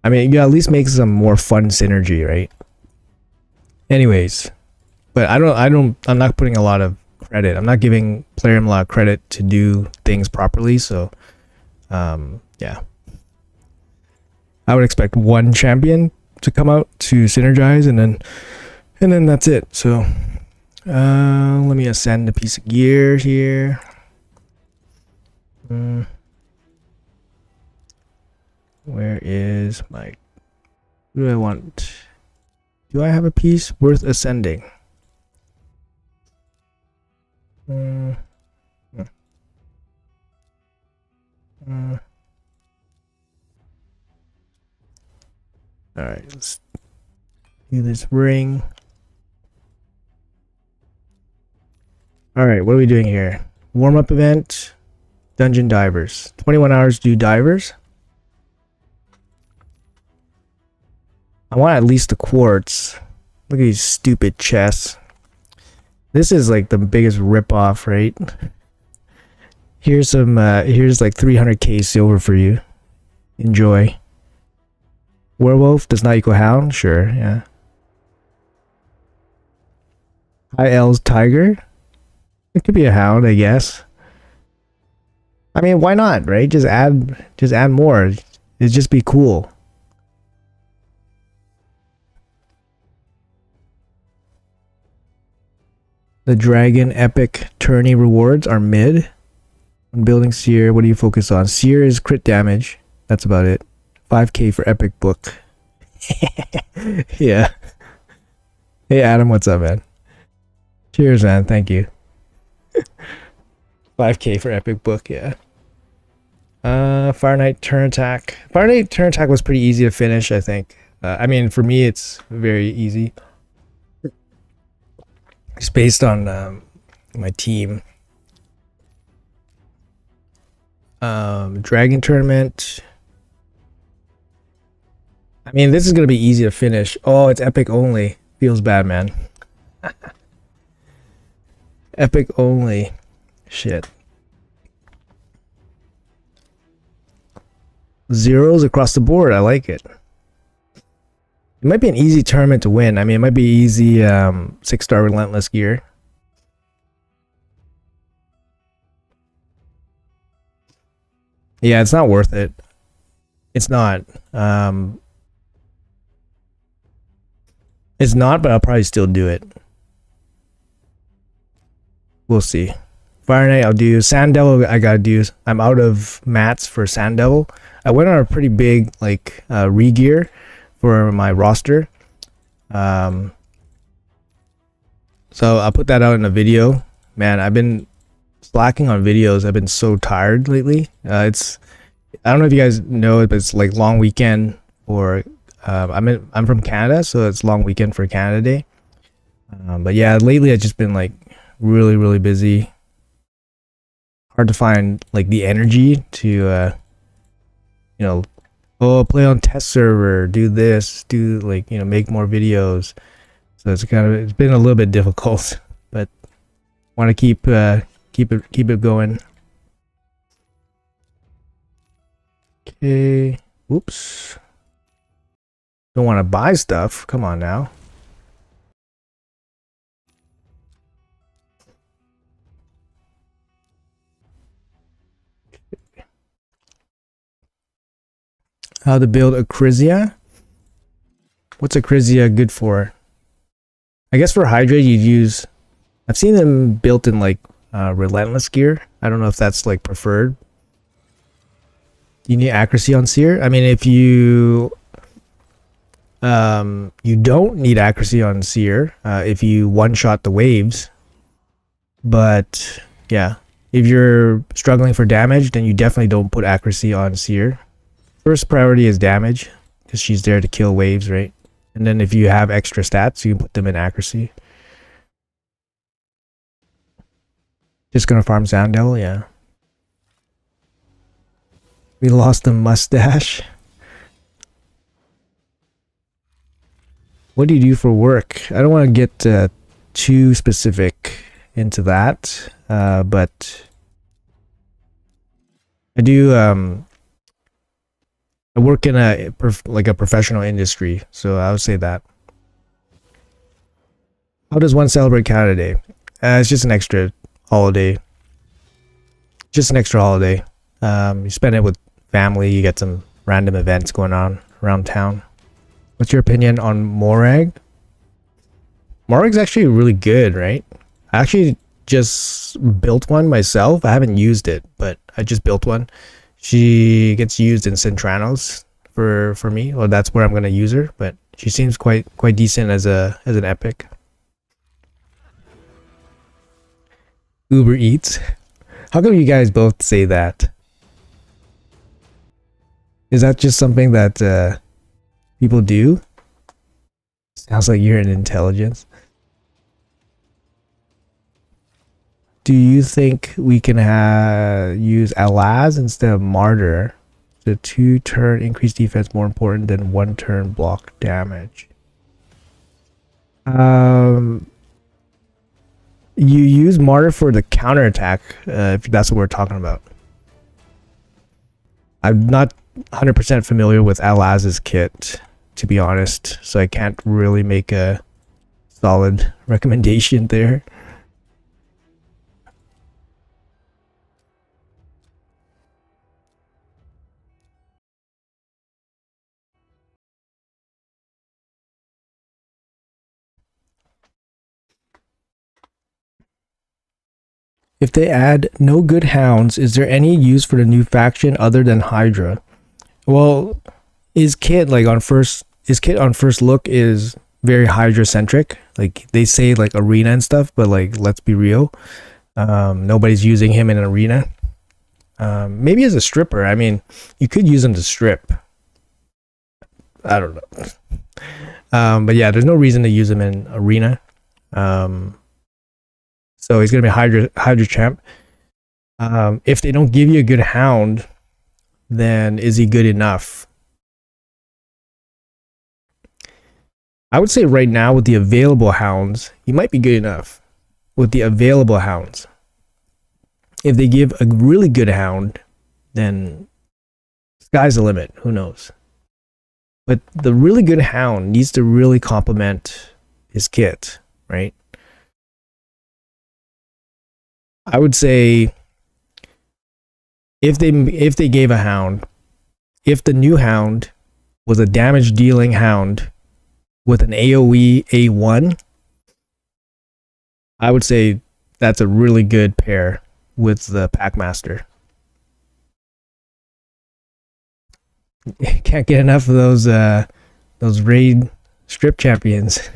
I mean, you at least make some more fun synergy, right? Anyways, but I'm not putting a lot of credit. I'm not giving player a lot of credit to do things properly. So, yeah, I would expect one champion to come out to synergize, and then that's it. So, let me ascend a piece of gear here. Where is my... What do I want? Do I have a piece worth ascending? Alright, let's do this ring. Alright, what are we doing here? Warm-up event. Dungeon divers. 21 hours to do divers. I want at least a quartz. Look at these stupid chests. This is like the biggest ripoff, right? Here's some, here's like 300k silver for you. Enjoy. Werewolf does not equal hound? Sure, yeah. High L's tiger? It could be a hound, I guess. I mean, why not, right? Just add more. It'd just be cool. The dragon epic tourney rewards are mid. When building Seer, what do you focus on? Seer is crit damage. That's about it. 5k for epic book. Yeah. Hey Adam, what's up, man? Cheers, man. Thank you. 5k for epic book, yeah. Fire Knight turn attack. Fire Knight turn attack was pretty easy to finish, I think. I mean, for me, it's very easy. It's based on my team. Dragon tournament. I mean, this is gonna be easy to finish. Oh, it's epic only. Feels bad, man. Epic only. Shit. Zeros across the board. I like it. It might be an easy tournament to win. I mean, it might be easy 6-star relentless gear. Yeah, it's not worth it. It's not. It's not, but I'll probably still do it. We'll see. Fire Knight, I'll do. Sand Devil, I gotta do. I'm out of mats for Sand Devil. I went on a pretty big, like, re-gear for my roster. So I'll put that out in a video. Man, I've been slacking on videos. I've been so tired lately. I don't know if you guys know it, but it's like long weekend for I'm from Canada, so it's long weekend for Canada Day. But yeah, lately I've just been like really busy. Hard to find like the energy to you know, oh, play on test server, do this, do like, make more videos. So it's been a little bit difficult, but want to keep it going. Okay. Oops. Don't want to buy stuff. Come on now. How to build a Crizia? What's a Crizia good for? I guess for Hydra you'd use... I've seen them built in like Relentless gear. I don't know if that's like preferred. Do you need accuracy on Seer? I mean, if you... you don't need accuracy on Seer if you one-shot the waves. But, yeah. If you're struggling for damage, then you definitely don't put accuracy on Seer. First priority is damage, because she's there to kill waves, right? And then if you have extra stats, you can put them in accuracy. Just gonna farm Sound Devil, yeah. We lost the mustache. What do you do for work? I don't want to get too specific into that, but I do. I work in a professional industry, so I would say that. How does one celebrate Canada Day? It's just an extra holiday. Just an extra holiday. You spend it with family. You get some random events going on around town. What's your opinion on Morag? Morag's actually really good, right? I actually just built one myself. I haven't used it, but I just built one. She gets used in Centranos for me. Well, that's where I'm gonna use her, but she seems quite decent as an epic. Uber Eats. How come you guys both say that? Is that just something that people do? Sounds like you're an intelligence. Do you think we can use Alaz instead of Martyr? The 2-turn increased defense more important than 1-turn block damage. You use Martyr for the counterattack, if that's what we're talking about. I'm not 100% familiar with Alaz's kit, to be honest, so I can't really make a solid recommendation there. If they add no good hounds, is there any use for the new faction other than Hydra? Well, his kit on first look is very Hydra centric. Like they say like arena and stuff, but like let's be real. Nobody's using him in an arena. Maybe as a stripper. I mean, you could use him to strip. I don't know. But yeah, there's no reason to use him in arena. So he's gonna be Hydra champ. If they don't give you a good hound, then is he good enough? I would say right now with the available hounds, he might be good enough. With the available hounds. If they give a really good hound, then sky's the limit. Who knows? But the really good hound needs to really complement his kit, right? I would say if they gave a hound, if the new hound was a damage dealing hound with an AoE A1, I would say that's a really good pair with the Packmaster. Can't get enough of those raid strip champions.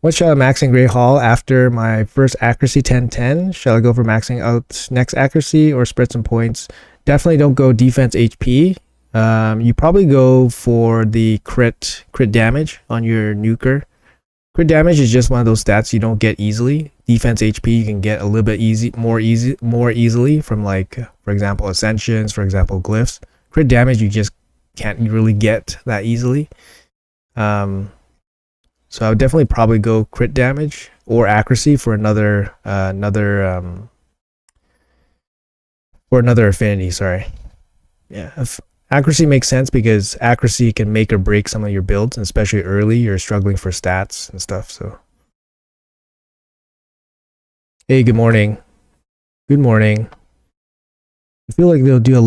What shall I max in Grey Hall after my first accuracy 10-10? Shall I go for maxing out next accuracy or spread some points? Definitely don't go defense HP. You probably go for the crit damage on your nuker. Crit damage is just one of those stats you don't get easily. Defense HP you can get a little bit more easily from, like, for example, ascensions, for example, glyphs. Crit damage you just can't really get that easily. So I would definitely probably go crit damage or accuracy for another affinity. Sorry. Yeah, accuracy makes sense because accuracy can make or break some of your builds, and especially early, you're struggling for stats and stuff. So, hey, good morning. Good morning. I feel like they'll do a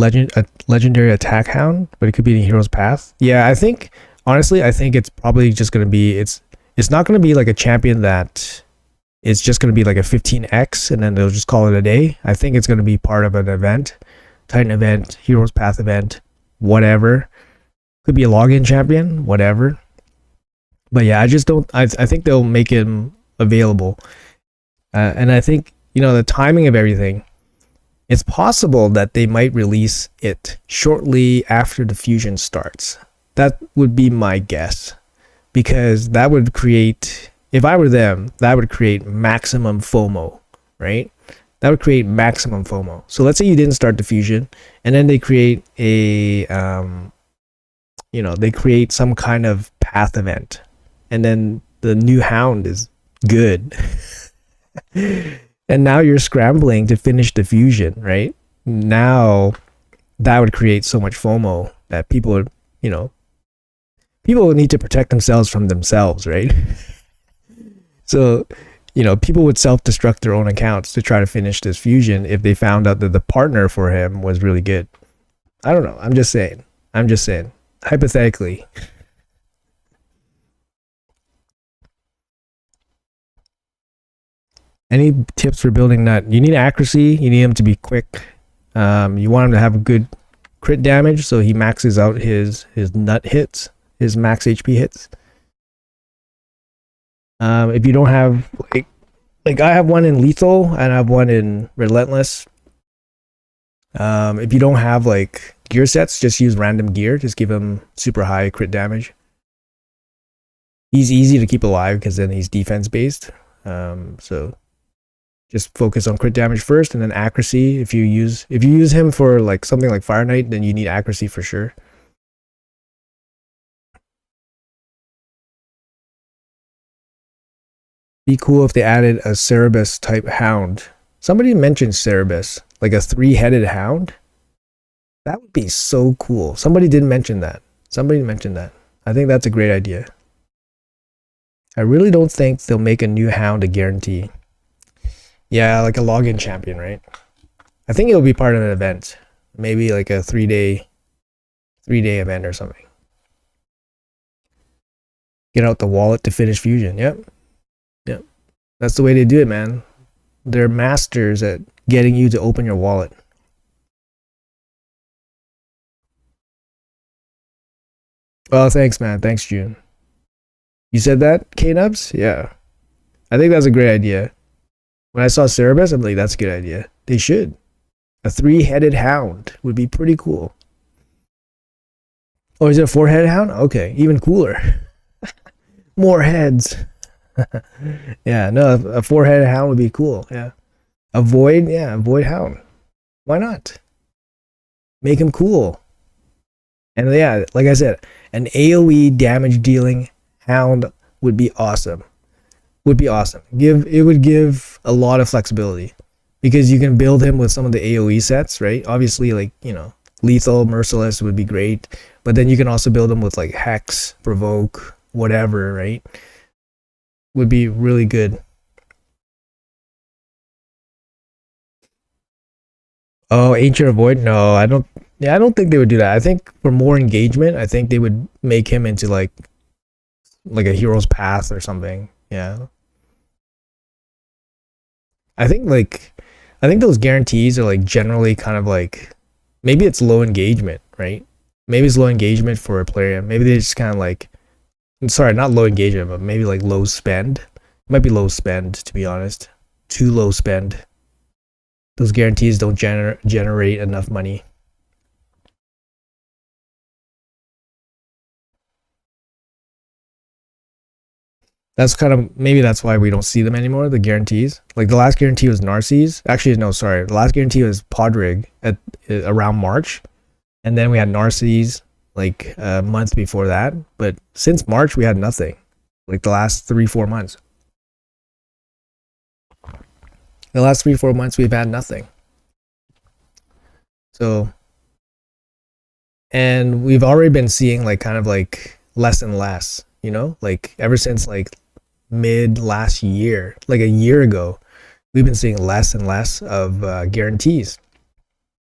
legendary attack hound, but it could be in Hero's Path. Yeah, I think honestly, I think it's probably just gonna be it's not gonna be like a champion that it's just gonna be like a 15x and then they'll just call it a day. I think it's gonna be part of an event, Titan event, Hero's Path event, whatever. Could be a login champion, whatever. But yeah, I just don't. I think they'll make him available, and I think, you know, the timing of everything. It's possible that they might release it shortly after the fusion starts. That would be my guess, because that would create, if I were them, that would create maximum FOMO, right? That would create maximum FOMO. So let's say you didn't start the fusion, and then they create a, they create some kind of path event, and then the new hound is good. And now you're scrambling to finish the fusion, right? Now that would create so much FOMO that people would, people would need to protect themselves from themselves, right? So, people would self-destruct their own accounts to try to finish this fusion if they found out that the partner for him was really good. I don't know. I'm just saying. Hypothetically. Any tips for building nut? You need accuracy. You need him to be quick. You want him to have a good crit damage, so he maxes out his nut hits, his max HP hits. If you don't have like I have one in lethal and I have one in relentless. If you don't have like gear sets, just use random gear. Just give him super high crit damage. He's easy to keep alive because then he's defense based. So just focus on crit damage first, and then accuracy. If you use him for like something like Fire Knight, then you need accuracy for sure. Be cool if they added a Cerebus type hound. Somebody mentioned Cerebus, like a 3-headed hound. That would be so cool. Somebody did mention that. I think that's a great idea. I really don't think they'll make a new hound a guarantee. Yeah, like a login champion, right? I think it'll be part of an event. Maybe like a 3-day event or something. Get out the wallet to finish fusion. Yep. That's the way they do it, man. They're masters at getting you to open your wallet. Oh, thanks, man. Thanks, June. You said that, K-Nubs? Yeah. I think that's a great idea. When I saw Cerebus, I'm like, that's a good idea. They should. A 3-headed hound would be pretty cool. Oh, is it a 4-headed hound? Okay, even cooler. More heads. Yeah, no, a 4-headed hound would be cool. Yeah. A void hound. Why not? Make him cool. And yeah, like I said, an AoE damage dealing hound would be awesome. It would give a lot of flexibility, because you can build him with some of the AoE sets, right? Obviously, like, lethal, merciless would be great, but then you can also build him with like hex, provoke, whatever, right? Would be really good. Oh, Ancient Avoid? No, I don't. Yeah, I don't think they would do that. I think for more engagement, I think they would make him into like a Hero's Path or something. Yeah. I think those guarantees are like generally kind of like, maybe it's low engagement, right? Maybe it's low engagement for a player. Maybe they just kind of like, sorry, not low engagement, but maybe like low spend. It might be low spend, to be honest. Too low spend. Those guarantees don't generate enough money. That's kind of, maybe that's why we don't see them anymore, the guarantees. Like the last guarantee was Narcisse. Actually, no, sorry. The last guarantee was Podrig at around March. And then we had Narcisse like a month before that. But since March, we had nothing. Like the last 3-4 months. The last 3-4 months, we've had nothing. So, and we've already been seeing like kind of like less and less, you know, like ever since like mid last year, like a year ago, we've been seeing less and less of guarantees.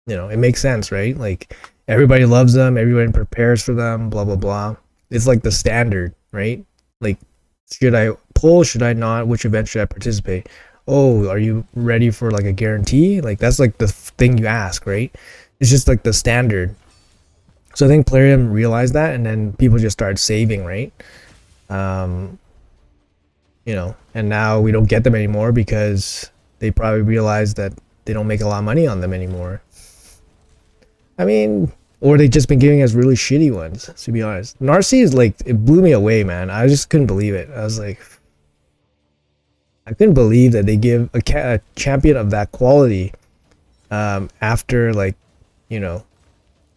You know, it makes sense, right? Like everybody loves them, everybody prepares for them, blah blah blah. It's like the standard, right? Like, should I pull, should I not, which event should I participate? Oh, are you ready for like a guarantee? Like that's like the thing you ask, right? It's just like the standard. So I think Plarium realized that, and then people just started saving, right? You know, and now we don't get them anymore because they probably realized that they don't make a lot of money on them anymore. I mean, or they've just been giving us really shitty ones, to be honest. Narcisse, like, it blew me away, man. I just couldn't believe it. I was like, I couldn't believe that they give a champion of that quality after, like, you know,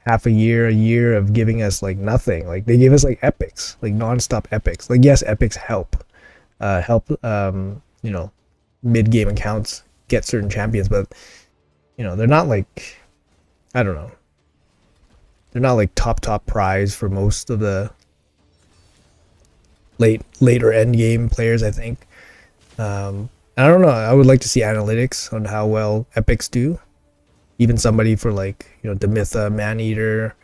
half a year of giving us, like, nothing. Like, they give us, like, epics, like, non-stop epics. Like, yes, epics help, you know, mid-game accounts get certain champions, but, you know, they're not, like, I don't know. They're not, like, top prize for most of the later end game players, I think. I don't know. I would like to see analytics on how well epics do. Even somebody for like, you know, Demitha, Maneater,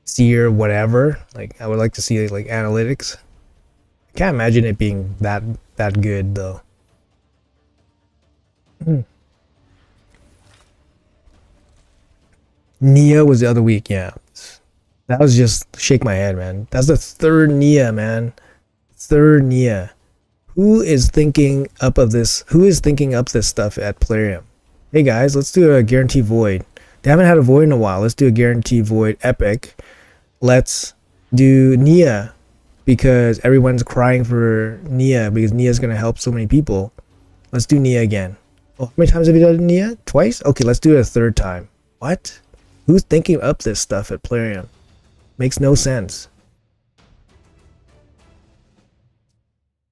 Seer, whatever. Like I would like to see like analytics. I can't imagine it being that good though. Nia was the other week, yeah. That was just shake my head, man. That's the third Nia, man. Third Nia. Who is thinking up of this? Who is thinking up this stuff at Plarium? Hey guys, let's do a guarantee void. They haven't had a void in a while. Let's do a guarantee void epic. Let's do Nia because everyone's crying for Nia because Nia's gonna help so many people. Let's do Nia again. Oh, how many times have you done Nia? Twice? Okay, let's do it a third time. What? Who's thinking up this stuff at Plarium? Makes no sense.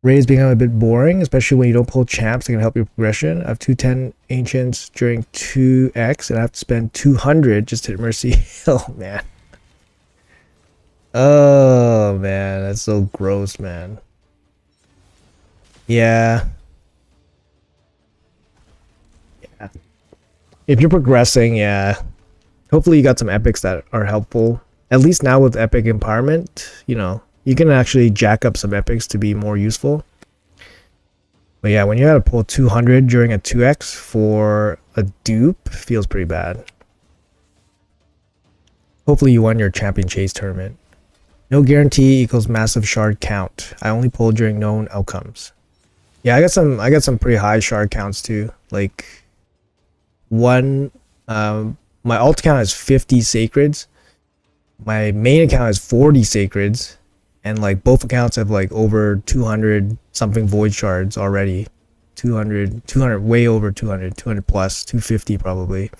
Raids become a bit boring, especially when you don't pull champs that can help your progression. I have 210 ancients during 2x, and I have to spend 200 just to hit Mercy. Oh man. Oh man, that's so gross, man. Yeah. Yeah. If you're progressing, yeah. Hopefully you got some epics that are helpful. At least now with epic empowerment, you know, you can actually jack up some epics to be more useful. But yeah, when you gotta pull 200 during a 2x for a dupe, feels pretty bad. Hopefully you won your champion chase tournament. No guarantee equals massive shard count. I only pull during known outcomes. Yeah, I got some pretty high shard counts too. Like my alt account has 50 sacreds. My main account has 40 sacreds. And like both accounts have like over 200 something void shards already. 200, way over 200 plus, 250 probably.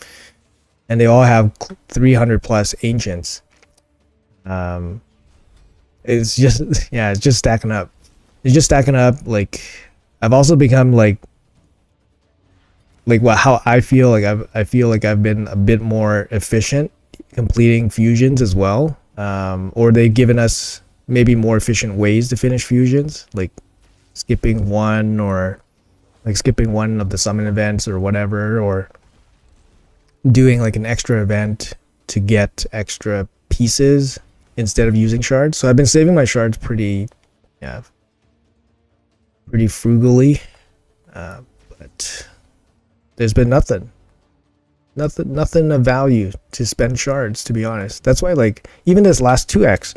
And they all have 300 plus ancients. It's just, yeah, it's just stacking up. It's just stacking up. Like I've also become like what, how I feel like I feel like I've been a bit more efficient completing fusions as well. Or they've given us maybe more efficient ways to finish fusions, like skipping one, or like skipping one of the summon events or whatever, or doing like an extra event to get extra pieces instead of using shards. So I've been saving my shards pretty frugally, but there's been nothing of value to spend shards, to be honest. That's why like even this last 2x,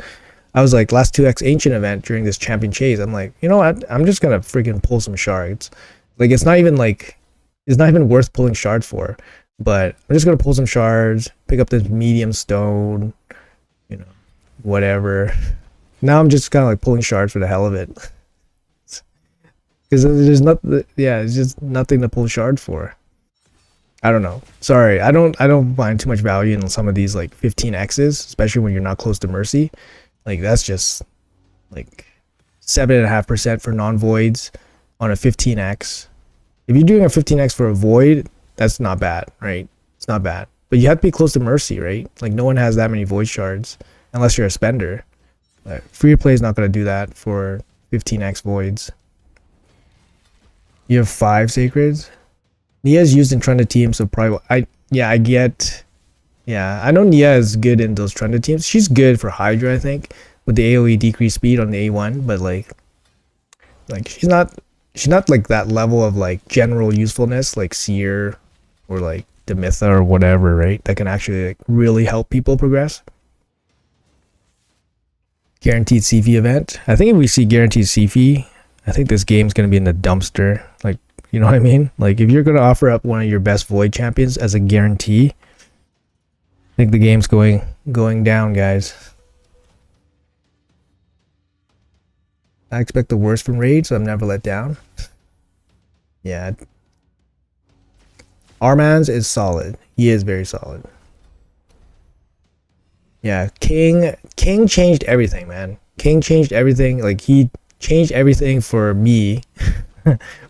I was like, last 2x ancient event during this champion chase, I'm like, you know what, I'm just gonna freaking pull some shards. Like it's not even worth pulling shards for, but I'm just gonna pull some shards, pick up this medium stone, you know, whatever. Now I'm just kind of like pulling shards for the hell of it. Because there's not, yeah, it's just nothing to pull shard for. I don't know. Sorry, I don't find too much value in some of these like 15x's, especially when you're not close to mercy. Like that's just like 7.5% for non-voids on a 15x. If you're doing a 15x for a void, that's not bad, right? It's not bad. But you have to be close to mercy, right? Like no one has that many void shards unless you're a spender. But free to play is not going to do that for 15x voids. You have 5 sacreds. Nia is used in trended teams, so probably I know Nia is good in those trended teams. She's good for Hydra, I think, with the AoE decreased speed on the A1, but like she's not like that level of like general usefulness like Seer or like Demitha or whatever, right? That can actually like really help people progress. Guaranteed CV event. I think if we see guaranteed CV, I think this game's gonna be in the dumpster. Like, you know what I mean? Like if you're gonna offer up one of your best void champions as a guarantee, I think the game's going down, guys. I expect the worst from Raid, so I'm never let down. Yeah. Arman's is solid. He is very solid. Yeah, King changed everything, man. King changed everything. Like he changed everything for me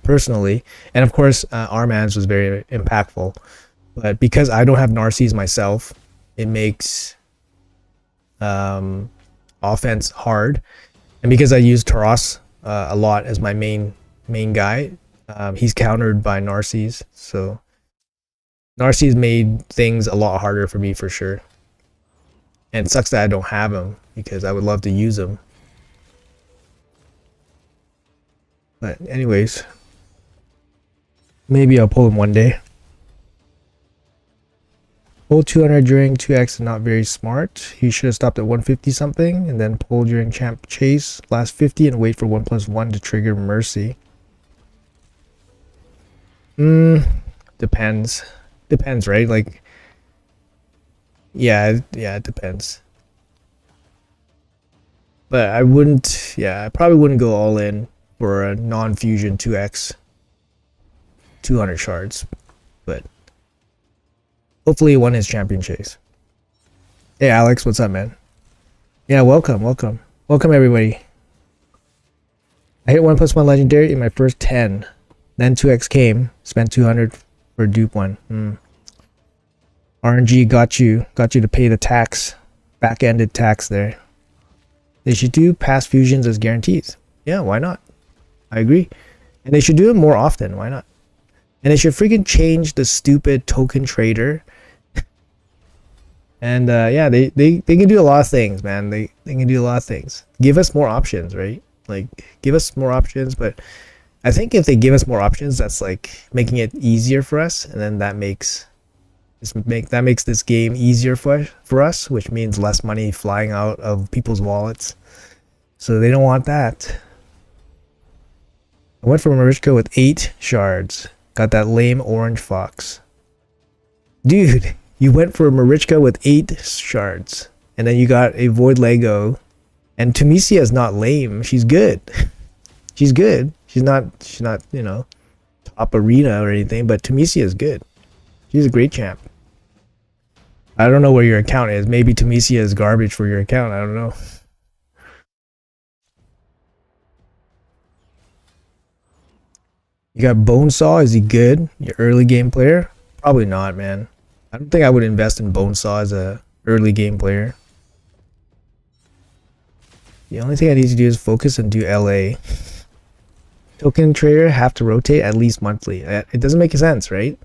personally, and of course Arman's was very impactful. But because I don't have Narcisse myself, it makes offense hard, and because I use Taras a lot as my main guy, he's countered by Narcisse, so Narcisse made things a lot harder for me for sure. And it sucks that I don't have him because I would love to use him. But anyways, maybe I'll pull him one day. Pull 200 during 2x is not very smart. He should have stopped at 150 something and then pull during champ chase last 50 and wait for 1+1 to trigger mercy. Depends. Depends, right? Like yeah, it depends. But I wouldn't, I probably wouldn't go all in for a non-fusion 2x 200 shards. But hopefully he won his champion chase. Hey Alex, what's up, man? Yeah, welcome everybody. I hit 1+1 legendary in my first 10. Then 2x came, spent 200 for a dupe one. RNG got you to pay the tax, back-ended tax there. They should do past fusions as guarantees. Yeah, why not? I agree. And they should do it more often. Why not? And they should freaking change the stupid token trader. And yeah, they can do a lot of things, man. They can do a lot of things. Give us more options, right? Like give us more options, but I think if they give us more options, that's like making it easier for us, and then that makes this game easier for us, which means less money flying out of people's wallets. So they don't want that. I went for Marichka with 8 shards. Got that lame orange fox. Dude, you went for Marichka with 8 shards. And then you got a void Lego. And Tunisia is not lame. She's good. She's good. She's not, you know, top arena or anything, but Tunisia is good. She's a great champ. I don't know where your account is. Maybe Tunisia is garbage for your account. I don't know. You got Bonesaw. Is he good? Your early game player? Probably not, man. I don't think I would invest in Bonesaw as a early game player. The only thing I need to do is focus and do LA. Token trader have to rotate at least monthly. It doesn't make sense, right?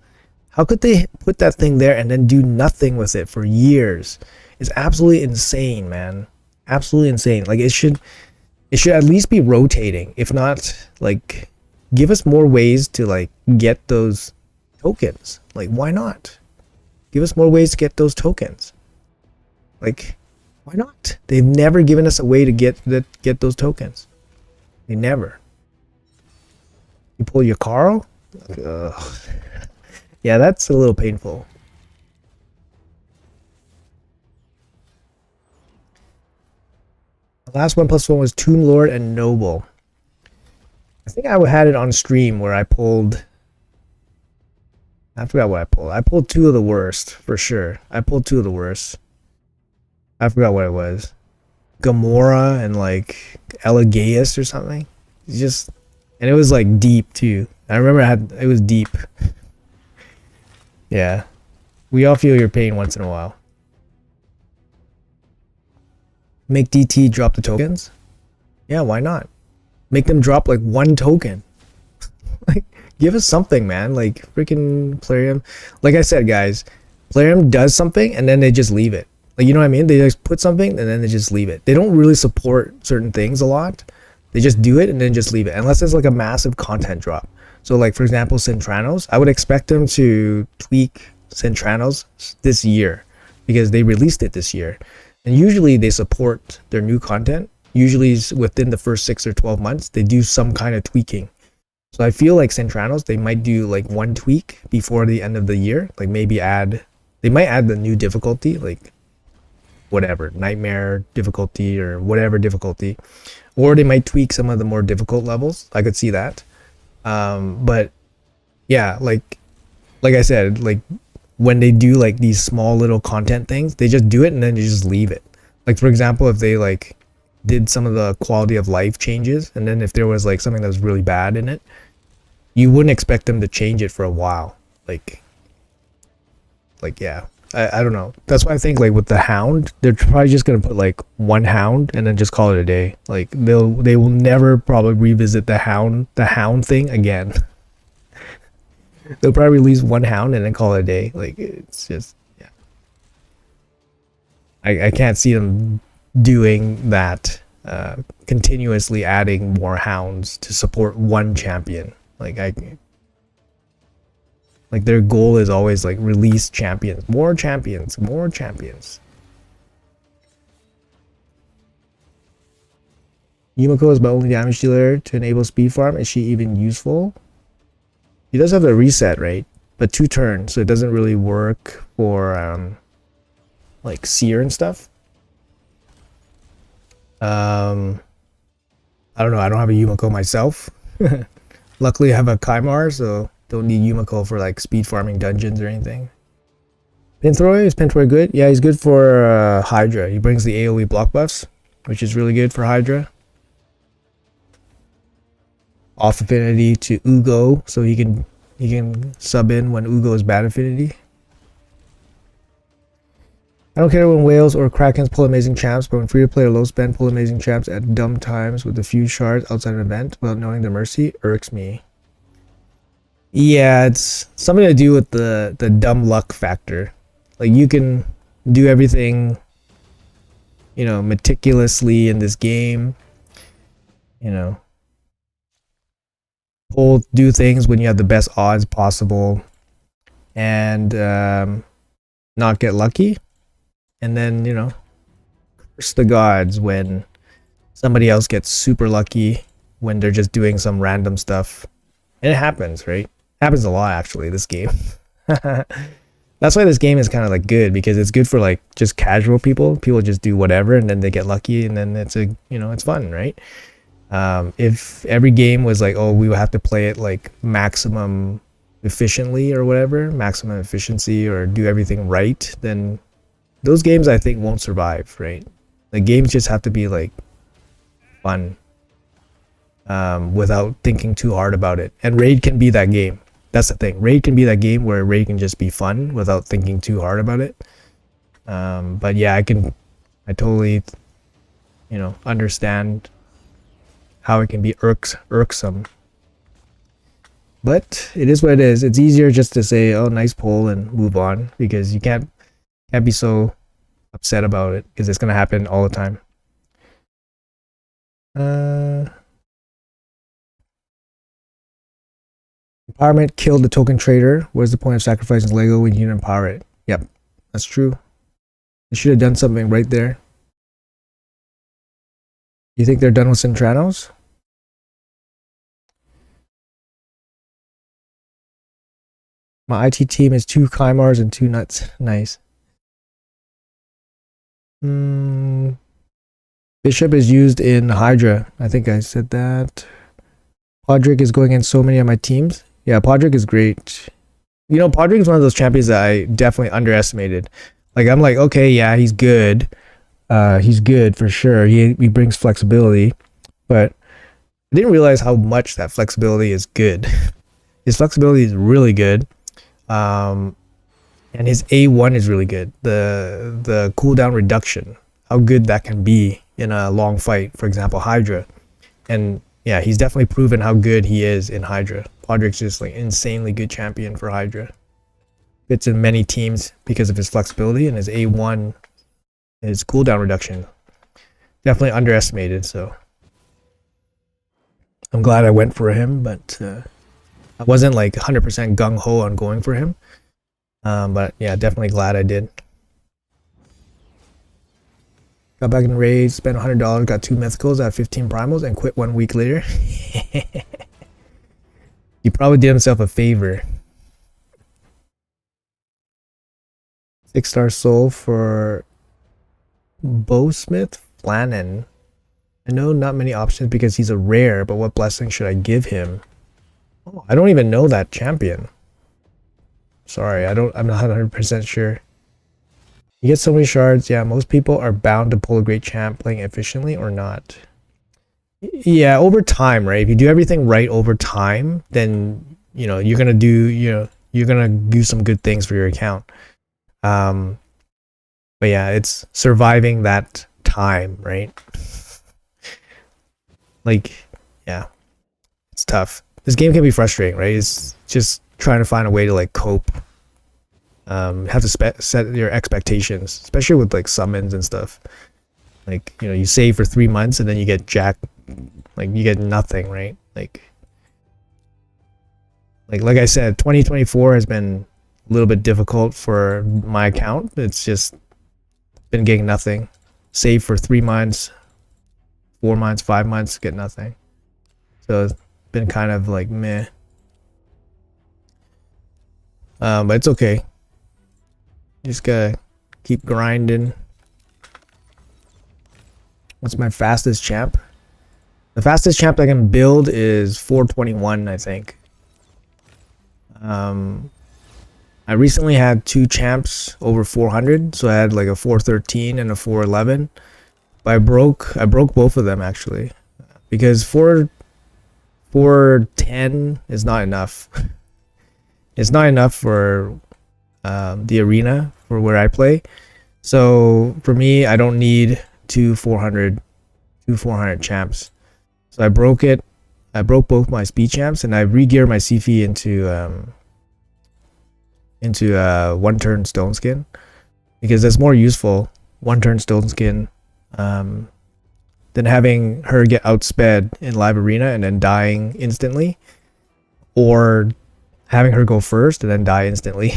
How could they put that thing there and then do nothing with it for years? It's absolutely insane, man. Absolutely insane. Like it should at least be rotating. If not, like give us more ways to like get those tokens. Like why not? Give us more ways to get those tokens. Like why not? They've never given us a way to get those tokens. They never. You pull your Carl? Ugh. Yeah, that's a little painful. The last 1+1 was Tomb Lord and Noble. I think I had it on stream where I pulled. I forgot what I pulled. I pulled two of the worst for sure. I pulled two of the worst. I forgot what it was. Gamora and like Elegaeus or something. It's just, and it was like deep too. I remember it was deep. Yeah, we all feel your pain once in a while. Make DT drop the tokens. Yeah, why not? Make them drop like one token. Like, give us something, man. Like freaking Plarium. Like I said, guys, Plarium does something and then they just leave it. Like, you know what I mean? They just put something and then they just leave it. They don't really support certain things a lot. They just do it and then just leave it. Unless it's like a massive content drop. So like, for example, Centranos, I would expect them to tweak Centranos this year because they released it this year. And usually they support their new content. Usually within the first 6 or 12 months, they do some kind of tweaking. So I feel like Centranos, they might do like one tweak before the end of the year. Like maybe they might add the new difficulty, like whatever, nightmare difficulty or whatever difficulty. Or they might tweak some of the more difficult levels. I could see that. But yeah, like I said, like when they do like these small little content things, they just do it and then they just leave it. Like for example, if they like did some of the quality of life changes and then if there was like something that was really bad in it, you wouldn't expect them to change it for a while. Like yeah, I don't know. That's why I think like with the hound, they're probably just gonna put like one hound and then just call it a day. Like they will never probably revisit the hound thing again. They'll probably release one hound and then call it a day. Like it's just, yeah. I can't see them doing that, continuously adding more hounds to support one champion. Like their goal is always like release champions, more champions, more champions. Yumiko is my only damage dealer to enable speed farm. Is she even useful? He does have the reset, right? But 2 turns, so it doesn't really work for like seer and stuff. I don't know. I don't have a Yumiko myself. Luckily, I have a Kaimar, so don't need Yumiko for like speed farming dungeons or anything. Pinthroy, is Pinthroy good? Yeah, he's good for Hydra. He brings the AoE block buffs, which is really good for Hydra. Off affinity to Ugo, so he can sub in when Ugo is bad affinity. I don't care when whales or krakens pull amazing champs, but when free to play or low spend pull amazing champs at dumb times with a few shards outside an event without knowing their mercy irks me. Yeah, it's something to do with the dumb luck factor. Like you can do everything, you know, meticulously in this game, you know, do things when you have the best odds possible and not get lucky, and then, you know, curse the gods when somebody else gets super lucky when they're just doing some random stuff. And it happens, right? It happens a lot actually, this game. That's why this game is kind of like good, because it's good for like just casual people. People just do whatever and then they get lucky and then it's a, you know, it's fun, right? If every game was like, oh, we would have to play it like maximum efficiently or whatever, maximum efficiency, or do everything right, then those games I think won't survive, right? The games just have to be like fun, without thinking too hard about it. And Raid can be that game. That's the thing. Raid can be that game where Raid can just be fun without thinking too hard about it. But yeah, I totally, you know, understand how it can be irksome. But it is what it is. It's easier just to say, oh, nice pull and move on, because you can't be so upset about it, because it's gonna happen all the time. Empowerment killed the token trader. What is the point of sacrificing Lego when you can empower it? Yep, that's true. They should have done something right there. You think they're done with Centranos? My IT team is 2 Kaimars and 2 nuts. Nice. Bishop is used in Hydra. I think I said that. Podrick is going in so many of my teams. Yeah, Podrick is great. You know, Podrick is one of those champions that I definitely underestimated. Like, I'm like, okay, yeah, he's good. He's good for sure. He brings flexibility, but I didn't realize how much that flexibility is good. His flexibility is really good. And his A1 is really good. The cooldown reduction, how good that can be in a long fight, for example, Hydra. And yeah, he's definitely proven how good he is in Hydra. Podrick's just like insanely good champion for Hydra. Fits in many teams because of his flexibility, and his A1, his cooldown reduction. Definitely underestimated, so I'm glad I went for him, but I wasn't like 100% gung-ho on going for him. But yeah, definitely glad I did. Got back in the raid, spent $100, got 2 mythicals, at 15 primals, and quit 1 week later. He probably did himself a favor. 6-star soul for Bowsmith Flannan. I know not many options because he's a rare, but what blessing should I give him? Oh, I don't even know that champion. Sorry, I'm not 100% sure. You get so many shards. Yeah, most people are bound to pull a great champ playing efficiently or not. Yeah, over time, right? If you do everything right over time, then you're gonna do some good things for your account. But yeah, it's surviving that time, right? Like, yeah, it's tough. This game can be frustrating, right? It's just trying to find a way to like cope. Have to set your expectations, especially with like summons and stuff. Like, you save for 3 months and then you get jack, like you get nothing, right? Like I said, 2024 has been a little bit difficult for my account. It's just been getting nothing. Save for 3 months, 4 months, 5 months, get nothing. So it's been kind of like meh. But it's okay. Just gotta keep grinding. What's my fastest champ? The fastest champ I can build is 421, I think. I recently had 2 champs over 400, so I had like a 413 and a 411. But I broke both of them actually, because 410 is not enough. It's not enough for the arena for where I play. So for me, I don't need two 400 champs. So I broke it. I broke both my speed champs, and I re-geared my CF into 1-turn stone skin, because that's more useful, 1-turn stone skin, than having her get outsped in live arena and then dying instantly, or having her go first and then die instantly.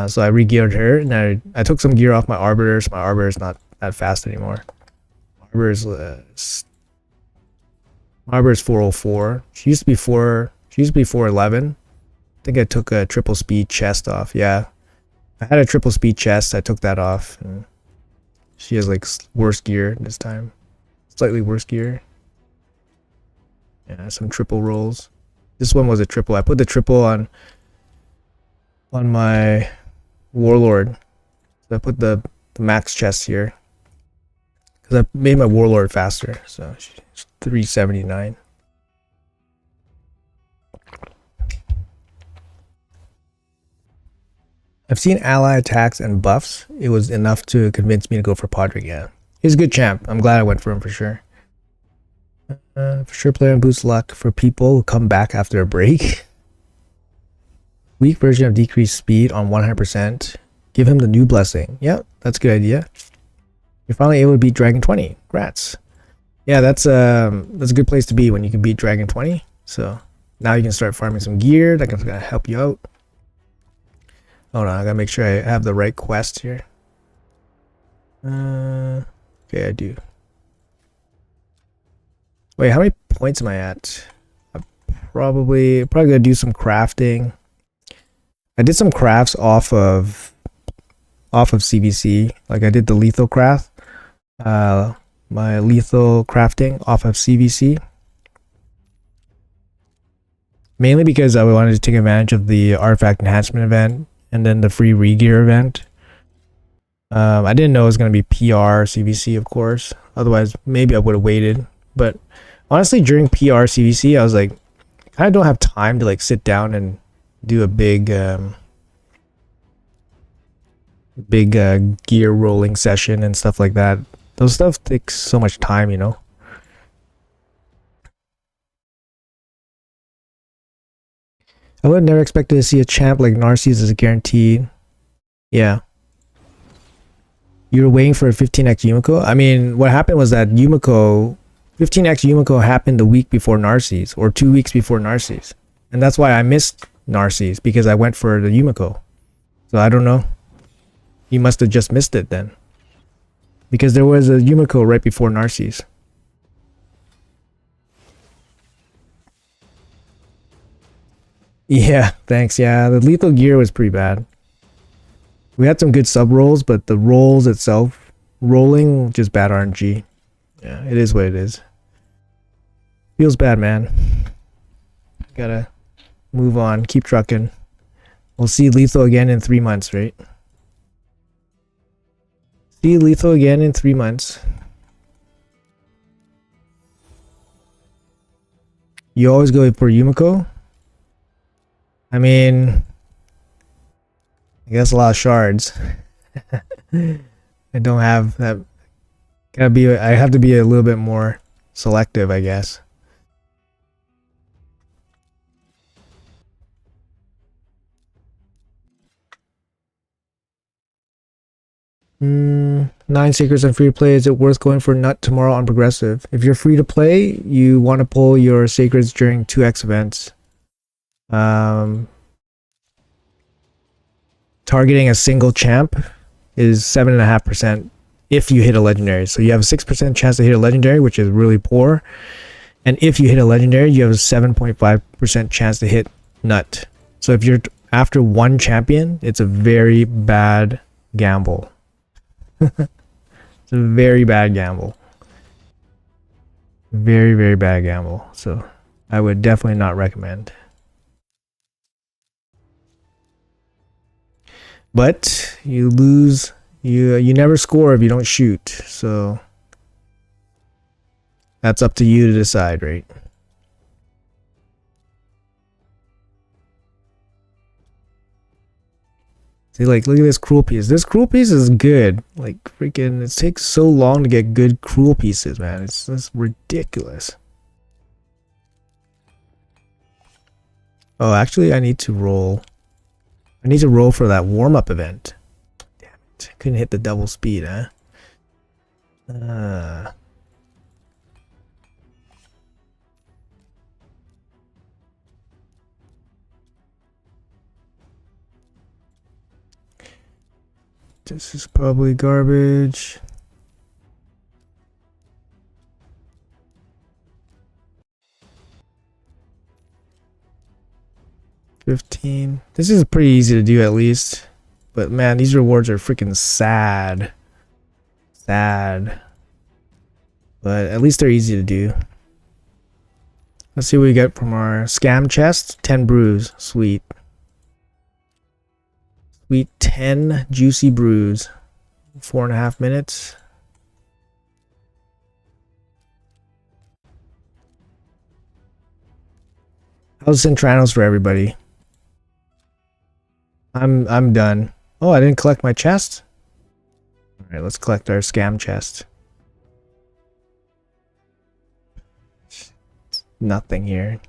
So I re-geared her, and I took some gear off my arbiter. So my arbiter is not that fast anymore. My arbiter is 404. She used to be 411. I think I took a triple speed chest off. Yeah, I had a triple speed chest. I took that off, and she has like worse gear this time. Slightly worse gear. Yeah, some triple rolls. This one was a triple. I put the triple on my warlord. So I put the max chest here because I made my warlord faster. So she's 379. I've seen ally attacks and buffs. It was enough to convince me to go for Podrick. Yeah, he's a good champ. I'm glad I went for him for sure. For sure, player and boost luck for people who come back after a break. Weak version of decreased speed on 100%. Give him the new blessing. Yeah, that's a good idea. You're finally able to beat Dragon 20. Congrats. Yeah, that's a good place to be when you can beat Dragon 20. So now you can start farming some gear that can help you out. Hold on, I gotta make sure I have the right quest here. Okay, I do. Wait, how many points am I at? I'm probably gonna do some crafting. I did some crafts off of CVC. Like I did the lethal craft. My lethal crafting off of CVC. Mainly because I wanted to take advantage of the artifact enhancement event and then the free regear event. I didn't know it was going to be PR CVC, of course. Otherwise, maybe I would have waited. But honestly, during PR CVC, I was like, I kind of don't have time to like sit down and do a big gear rolling session and stuff like that. Those stuff takes so much time, you know. I would have never expected to see a champ like Narcisse as a guaranteed. Yeah. You were waiting for a 15x Yumiko? I mean, what happened was that 15x Yumiko happened the week before Narcisse, or 2 weeks before Narcisse. And that's why I missed Narcisse, because I went for the Yumiko. So I don't know. You must have just missed it then. Because there was a Yumiko right before Narcisse. Yeah, thanks. Yeah, the lethal gear was pretty bad. We had some good sub rolls, but the rolls itself, rolling, just bad RNG. Yeah, it is what it is. Feels bad, man. Gotta move on, keep trucking. We'll see lethal again in 3 months, right? See lethal again in 3 months. You always go for Yumiko? I mean, I guess a lot of shards. I don't have that. I have to be a little bit more selective, I guess. Nine secrets on free to play. Is it worth going for nut tomorrow on progressive? If you're free to play, you want to pull your sacreds during 2x events. Targeting a single champ is 7.5% if you hit a legendary. So you have a 6% chance to hit a legendary, which is really poor. And if you hit a legendary, you have a 7.5% chance to hit nut. So if you're after one champion, it's a very bad gamble. It's a very bad gamble. Very, very bad gamble. So I would definitely not recommend. But you lose, you never score if you don't shoot. So that's up to you to decide, right? See, like, look at this cruel piece. This cruel piece is good. Like, freaking, it takes so long to get good cruel pieces, man. It's ridiculous. Oh, actually, I need to roll. I need to roll for that warm-up event. Damn it. Couldn't hit the double speed, huh? This is probably garbage. $15. This is pretty easy to do at least. But man, these rewards are freaking sad. Sad. But at least they're easy to do. Let's see what we get from our scam chest. 10 brews. Sweet. Sweet 10 juicy brews. 4.5 minutes. How's Centranos for everybody? I'm done. Oh, I didn't collect my chest? Alright, let's collect our scam chest. Nothing here.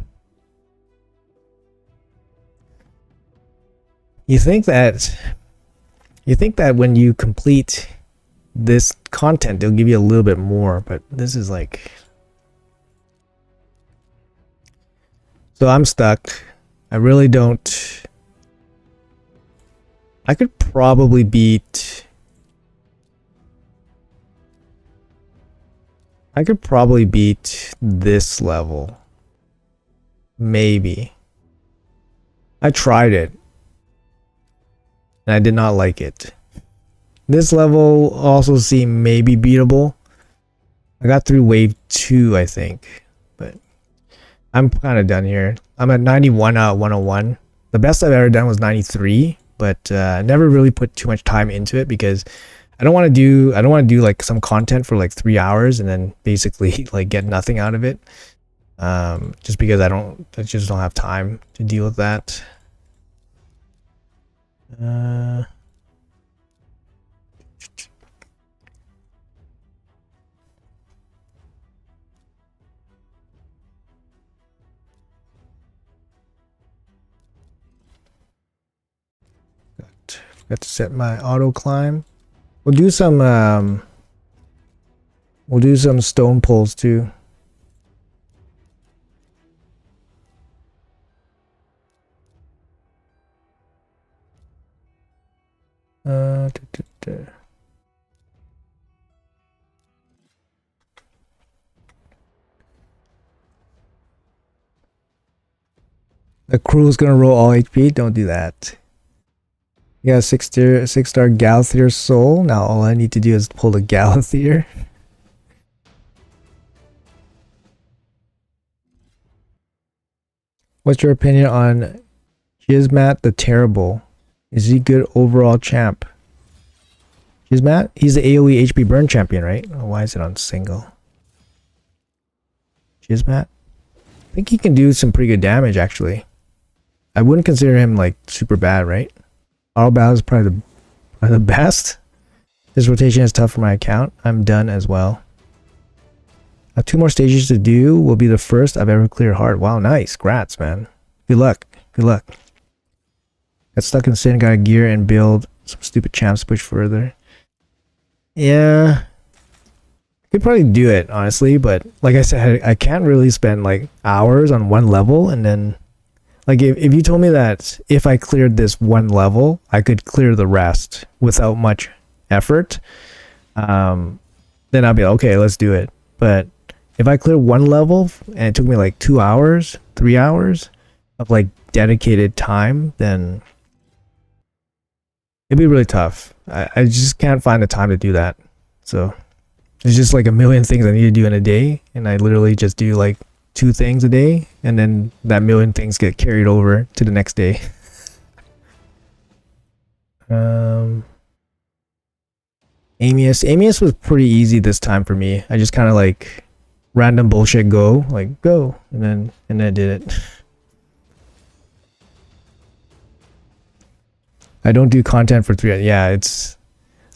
You think that when you complete this content, they'll give you a little bit more, but this is like... So I'm stuck. I really don't... I could probably beat... I could probably beat this level. Maybe. I tried it. And I did not like it. This level also seemed maybe beatable. I got through wave 2, I think. But I'm kind of done here. I'm at 91 out of 101. The best I've ever done was 93, but never really put too much time into it because I don't want to do like some content for like 3 hours and then basically like get nothing out of it. Just because I just don't have time to deal with that. Got to set my auto climb. We'll do some stone pulls too. The crew is gonna roll all HP. Don't do that. Yeah, 6-star Galathier soul. Now all I need to do is pull the Galathier. What's your opinion on Gizmat the Terrible? Is he good overall champ? Gizmat? He's the AoE HP burn champion, right? Oh, why is it on single? Gizmat? I think he can do some pretty good damage, actually. I wouldn't consider him like super bad, right? Auto battle is probably the best. This rotation is tough for my account. I'm done as well. 2 more stages to do. Will be the first I've ever cleared hard. Wow, nice. Grats, man. Good luck. Good luck. Got stuck in sin, got a gear and build some stupid champs to push further. Yeah. Could probably do it, honestly, but like I said, I can't really spend like hours on one level and then like if you told me that if I cleared this one level, I could clear the rest without much effort, then I'd be like, okay, let's do it. But if I clear one level and it took me like 2 hours, 3 hours of like dedicated time, then it'd be really tough. I just can't find the time to do that. So there's just like a million things I need to do in a day, and I literally just do like 2 things a day, and then that million things get carried over to the next day. Amius was pretty easy this time for me. I just kind of like random bullshit go, and then did it. I don't do content for 3. Yeah, it's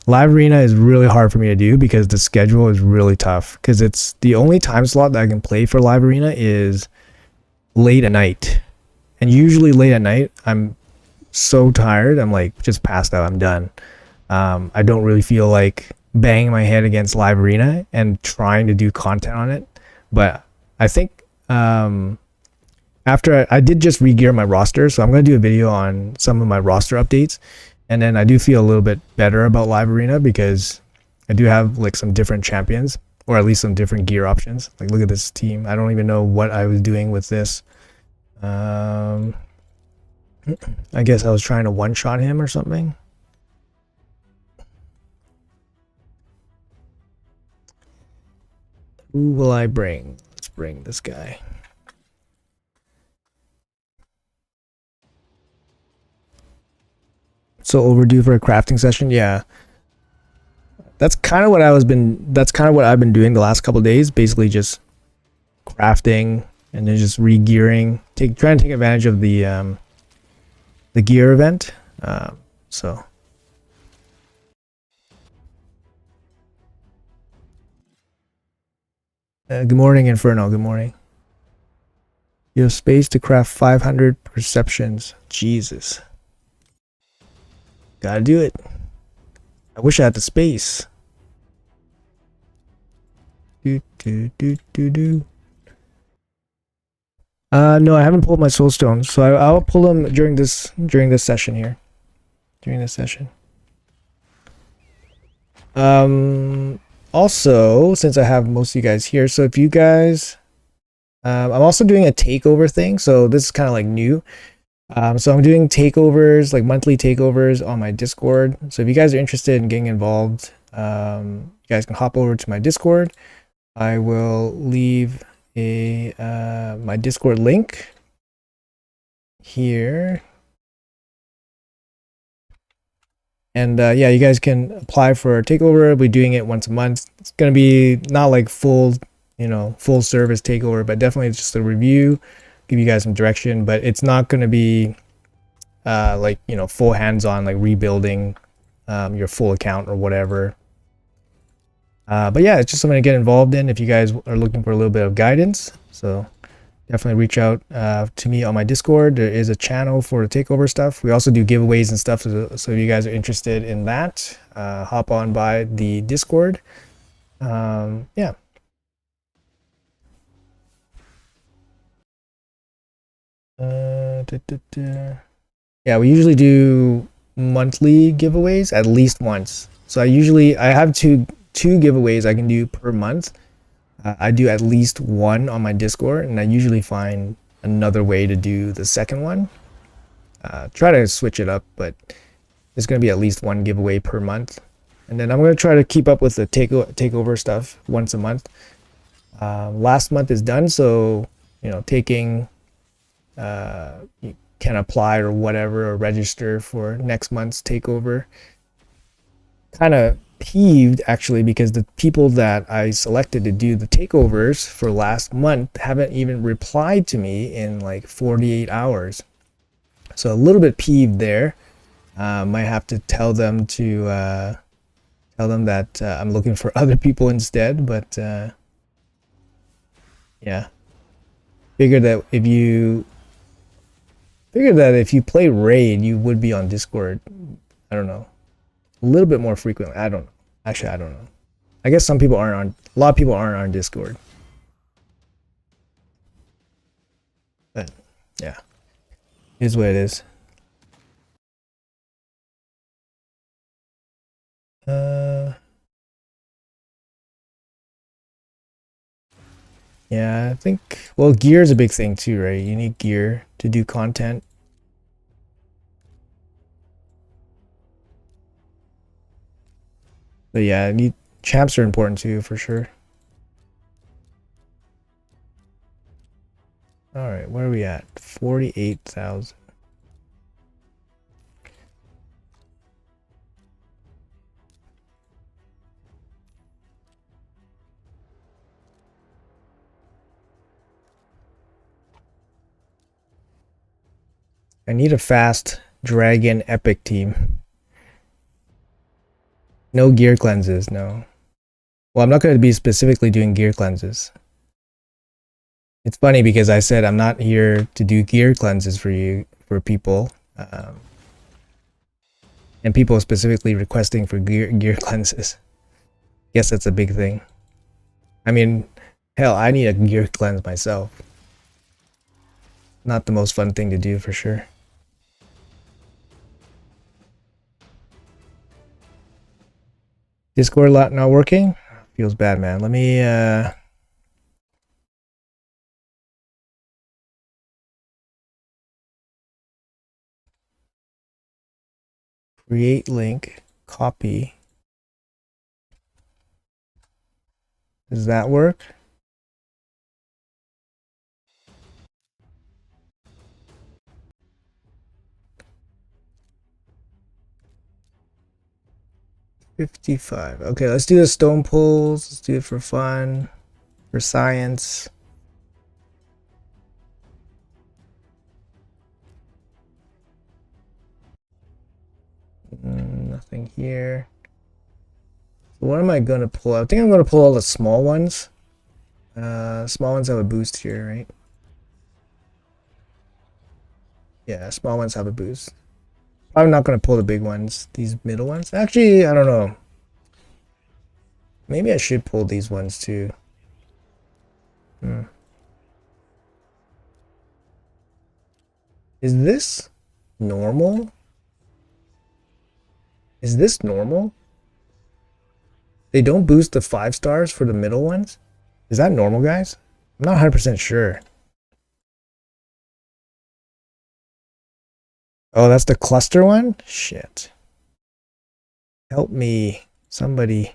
live arena is really hard for me to do because the schedule is really tough, because it's the only time slot that I can play for live arena is late at night, and usually late at night I'm so tired, I'm like just passed out, I'm done. I don't really feel like banging my head against live arena and trying to do content on it. But I think after I did just re-gear my roster, so I'm going to do a video on some of my roster updates, and then I do feel a little bit better about live arena because I do have like some different champions, or at least some different gear options. Like look at this team. I don't even know what I was doing with this. I guess I was trying to one-shot him or something. Who will I bring? Let's bring this guy. So overdue for a crafting session? Yeah. That's kind of what I've been doing the last couple of days, basically just crafting and then just re-gearing, trying to take advantage of the gear event. So good morning, Inferno. Good morning. You have space to craft 500 perceptions. Jesus. Gotta do it. I wish I had the space. No, I haven't pulled my soul stone, so I'll pull them during this session here. During this session. Also, since I have most of you guys here, so if you guys, I'm also doing a takeover thing, so this is kind of like new. So I'm doing takeovers, like monthly takeovers on my Discord. So if you guys are interested in getting involved, you guys can hop over to my Discord. I will leave a my Discord link here. And yeah, you guys can apply for a takeover. We'll be doing it once a month. It's gonna be not like full, full service takeover, but definitely just a review, give you guys some direction. But it's not gonna be like full hands-on, like rebuilding your full account or whatever. But yeah, it's just something to get involved in if you guys are looking for a little bit of guidance. So definitely reach out to me on my Discord. There is a channel for the takeover stuff. We also do giveaways and stuff. So if you guys are interested in that, hop on by the Discord. Yeah. Yeah, we usually do monthly giveaways at least once. So I have two giveaways I can do per month. I do at least one on my Discord, and I usually find another way to do the second one. Try to switch it up, but there's going to be at least one giveaway per month. And then I'm going to try to keep up with the takeover stuff once a month. Last month is done, so taking you can apply or whatever, or register for next month's takeover. Kind of peeved actually, because the people that I selected to do the takeovers for last month haven't even replied to me in like 48 hours. So a little bit peeved there. Might have to tell them that I'm looking for other people instead, but yeah. Figured that if you play raid, you would be on Discord. I don't know, a little bit more frequently. I don't know. Actually, I don't know. I guess a lot of people aren't on Discord. But yeah, here's what it is. Yeah, I think, well, gear is a big thing too, right? You need gear to do content. But yeah, champs are important too, for sure. All right, where are we at? 48,000. I need a fast dragon epic team. No gear cleanses, no. Well, I'm not going to be specifically doing gear cleanses. It's funny because I said I'm not here to do gear cleanses for people. And people specifically requesting for gear cleanses. Guess that's a big thing. I mean, hell, I need a gear cleanse myself. Not the most fun thing to do for sure. Discord not working? Feels bad, man. Let me create link, copy. Does that work? $55. Okay, let's do the stone pulls. Let's do it for fun, for science. Nothing here. So what am I gonna pull? I think I'm gonna pull all the small ones. Small ones have a boost here, right? Yeah, small ones have a boost. I'm not gonna pull the big ones. These middle ones. Actually, I don't know. Maybe I should pull these ones too. Is this normal? Is this normal? They don't boost the 5 stars for the middle ones? Is that normal, guys? I'm not 100% sure. Oh, that's the cluster one? Shit. Help me. Somebody.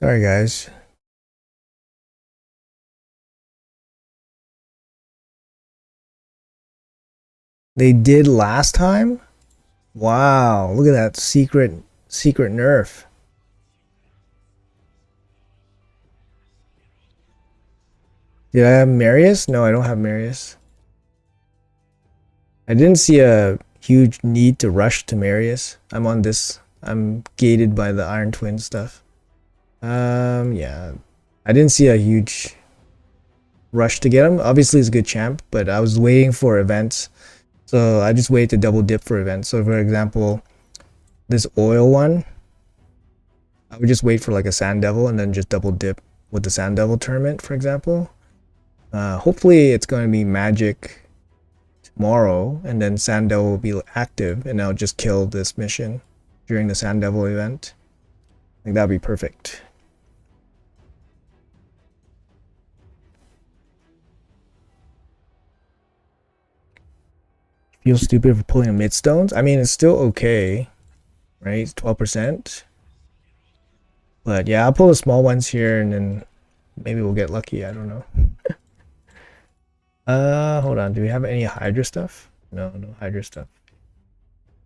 Sorry, guys. They did last time? Wow, look at that secret nerf. Did I have Marius? No, I don't have Marius. I didn't see a huge need to rush to Marius. I'm on this. I'm gated by the Iron Twin stuff. Yeah. I didn't see a huge rush to get him. Obviously, he's a good champ, but I was waiting for events. So I just waited to double dip for events. So for example, this oil one, I would just wait for like a Sand Devil and then just double dip with the Sand Devil tournament, for example. Hopefully it's going to be magic tomorrow, and then Sand Devil will be active, and I'll just kill this mission during the Sand Devil event. I think that'd be perfect. Feel stupid for pulling a midstones. I mean, it's still okay, right? It's 12%. But yeah, I'll pull the small ones here, and then maybe we'll get lucky. I don't know. Hold on. Do we have any Hydra stuff? No, no Hydra stuff.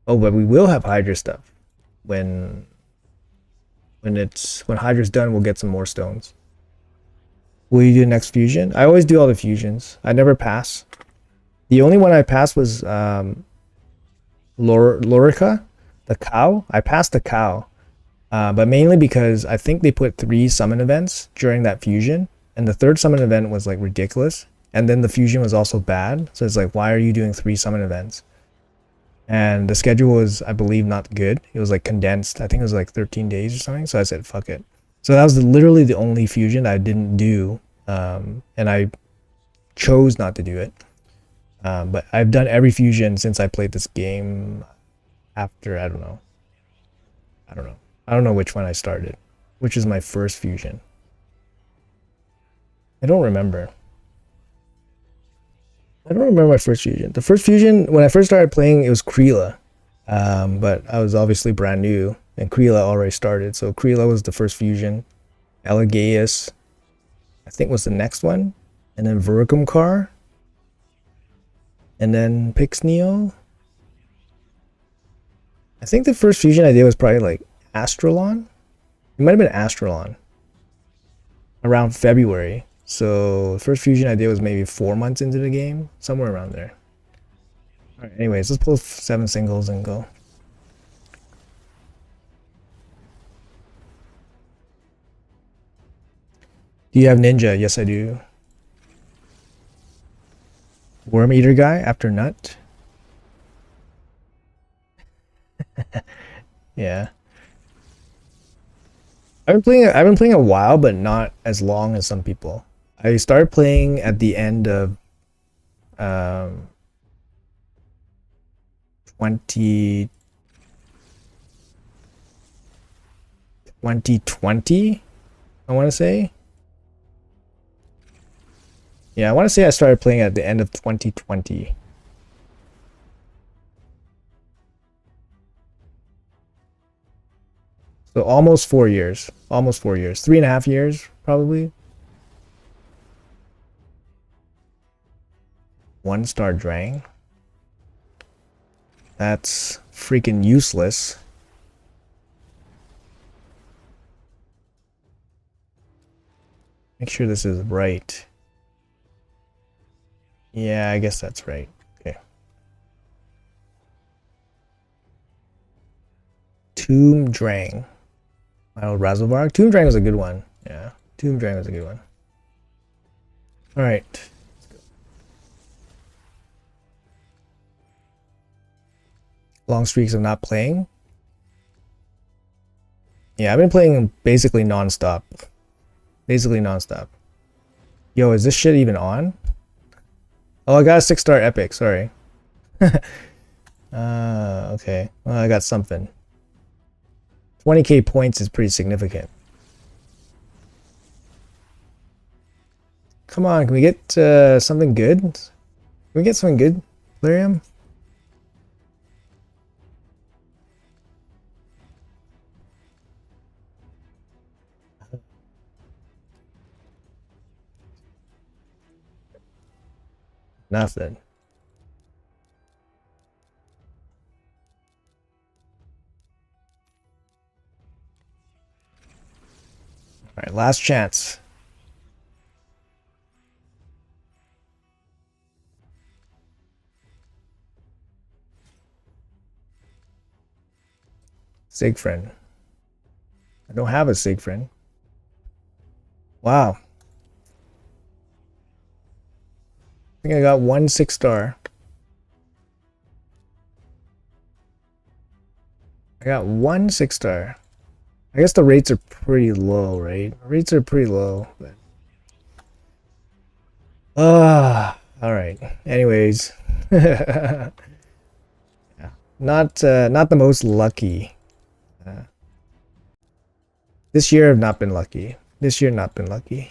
Oh, but we will have Hydra stuff when Hydra's done. We'll get some more stones. Will you do next fusion? I always do all the fusions. I never pass. The only one I passed was Lorica, the cow. I passed the cow, but mainly because I think they put 3 summon events during that fusion, and the 3rd summon event was like ridiculous, and then the fusion was also bad. So it's like, why are you doing 3 summon events? And the schedule was, I believe, not good. It was like condensed. I think it was like 13 days or something. So I said, fuck it. So that was literally the only fusion I didn't do, and I chose not to do it. But I've done every fusion since I played this game after, I don't know. I don't know which one I started. Which is my first fusion. I don't remember. I don't remember my first fusion. The first fusion, when I first started playing, it was Kreela. But I was obviously brand new, and Kreela already started. So Kreela was the first fusion. Elegaeus, I think, was the next one. And then Vericumcar. And then Pixneo. I think the first fusion I did was probably like Astralon. It might have been Astralon. Around February. So the first fusion I did was maybe 4 months into the game. Somewhere around there. Alright, anyways, let's pull 7 singles and go. Do you have Ninja? Yes, I do. Worm Eater guy after Nut? Yeah. I've been playing a while, but not as long as some people. I started playing at the end of 2020, I want to say. Yeah, I want to say I started playing at the end of 2020. So almost 4 years. Almost 4 years. 3.5 years, probably. 1-star Drang. That's freaking useless. Make sure this is right. Yeah, I guess that's right. Okay. Tomb Drang. Milo Razobark. Tomb Drang was a good one. Yeah, Tomb Drang was a good one. Alright. Let's go. Long streaks of not playing. Yeah, I've been playing basically non-stop. Basically non-stop. Yo, is this shit even on? Oh, I got a 6-star epic, sorry. Okay. Well, I got something. 20k points is pretty significant. Come on, can we get something good? Can we get something good, Lyrium? Nothing. Alright, last chance. Sigfriend. I don't have a Sigfriend. Wow. I think I got 1 6-star. I got 1 6-star. I guess the rates are pretty low, right? Rates are pretty low. Alright. Anyways. Yeah. Not the most lucky. This year I've not been lucky. This year not been lucky.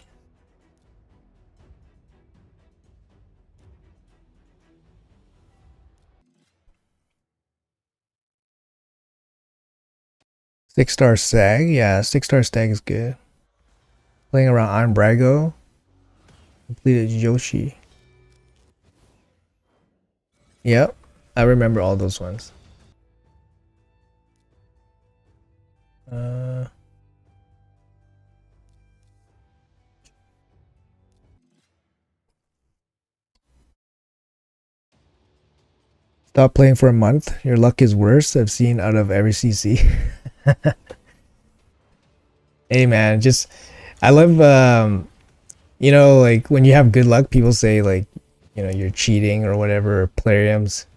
Six-star Stag, yeah, 6-star Stag is good. Playing around Iron Brago. Completed Yoshi. Yep, I remember all those ones. Stop playing for a month. Your luck is worse. I've seen out of every CC. Hey man, just I love you know, like when you have good luck, people say like, you know, you're cheating or whatever, or Plarium's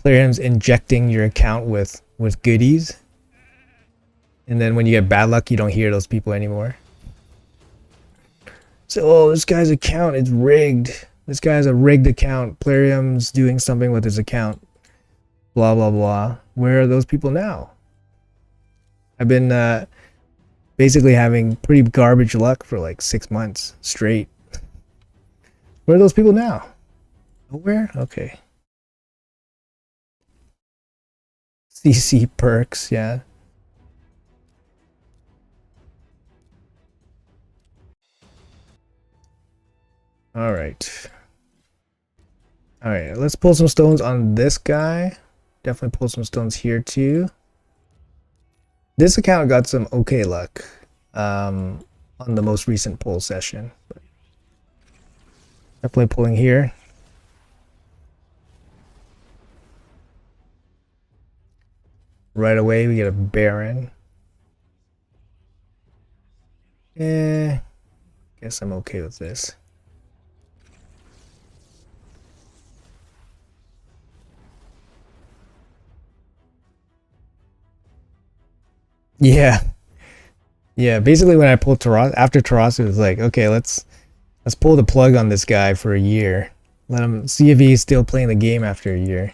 injecting your account with goodies. And then when you get bad luck, you don't hear those people anymore. So, oh, this guy's account is rigged. This guy has a rigged account. Plarium's doing something with his account. Blah, blah, blah. Where are those people now? I've been basically having pretty garbage luck for like 6 months straight. Where are those people now? Nowhere? Okay. CC perks, yeah. Alright. Alright, let's pull some stones on this guy. Definitely pull some stones here too. This account got some okay luck on the most recent pull session. But definitely pulling here. Right away we get a Baron. Guess I'm okay with this. Yeah. Yeah, basically when I pulled Taras after Taras, it was like, okay, let's pull the plug on this guy for a year. Let him see if he's still playing the game after a year.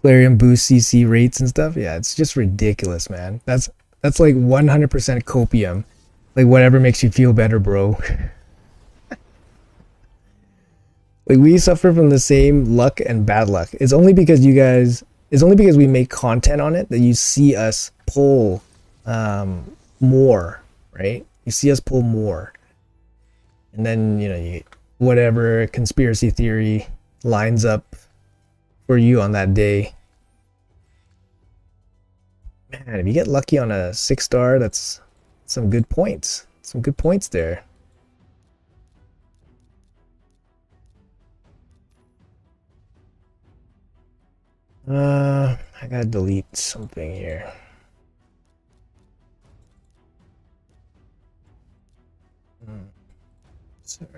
Plarium boost CC rates and stuff. Yeah, it's just ridiculous, man. That's like 100% copium. Like whatever makes you feel better, bro. Like we suffer from the same luck and bad luck. It's only because we make content on it that you see us pull more, right? You see us pull more. And then, you know, whatever conspiracy theory lines up for you on that day. Man, if you get lucky on a 6-star, that's some good points. Some good points there. I gotta delete something here. Sorry.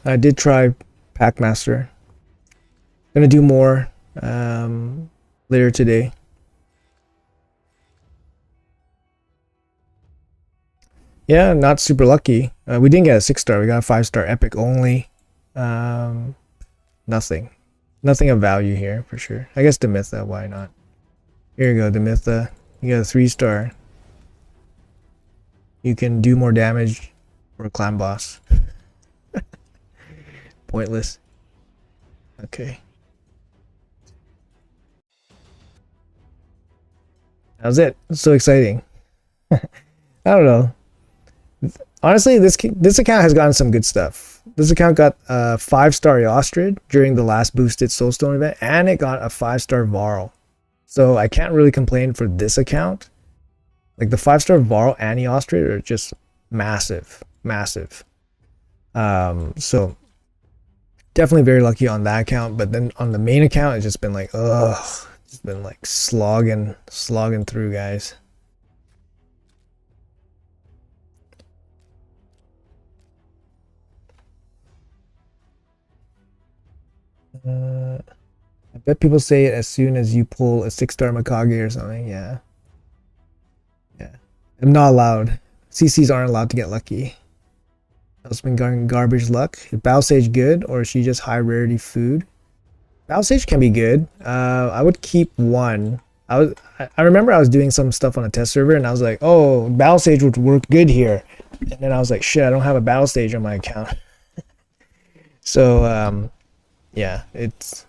I did try Packmaster. Gonna do more later today. Yeah, not super lucky. We didn't get a 6-star. We got a 5-star epic only. Nothing of value here for sure. I guess Demitha, why not? Here you go, Demitha. You got a 3-star. You can do more damage for a clan boss. Pointless. Okay. That was it. It's so exciting. I don't know. Honestly, this account has gotten some good stuff. This account got a 5-star Ostrid during the last boosted Soulstone event, and it got a 5-star Varl. So I can't really complain for this account. Like the 5-star Varl and the Ostrid are just massive, massive. So definitely very lucky on that account. But then on the main account, it's just been like, ugh, just been like slogging through, guys. I bet people say it as soon as you pull a 6-star Mikage or something. Yeah. Yeah. I'm not allowed. CCs aren't allowed to get lucky. That's been going garbage luck. Is Battle Sage good, or is she just high rarity food? Battle Sage can be good. I would keep one. I remember I was doing some stuff on a test server and I was like, oh, Battle Sage would work good here. And then I was like, shit, I don't have a Battle Stage on my account. So yeah, it's,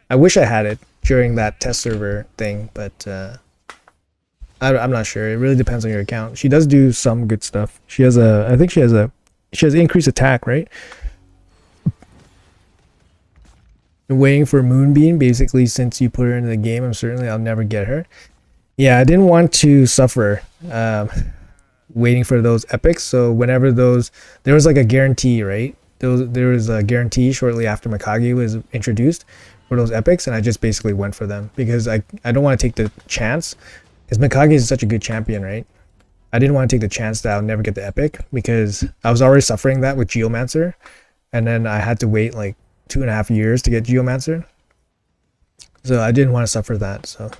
I wish I had it during that test server thing, but I'm not sure. It really depends on your account. She does do some good stuff. She has I think she has increased attack, right? Waiting for Moonbeam basically since you put her into the game. I'll never get her. Yeah, I didn't want to suffer waiting for those epics. So whenever there was like a guarantee, right? There was a guarantee shortly after Mikage was introduced for those epics, and I just basically went for them because I don't want to take the chance, because Mikage is such a good champion, right? I didn't want to take the chance that I'll never get the epic because I was already suffering that with Geomancer, and then I had to wait like 2.5 years to get Geomancer. So I didn't want to suffer that. So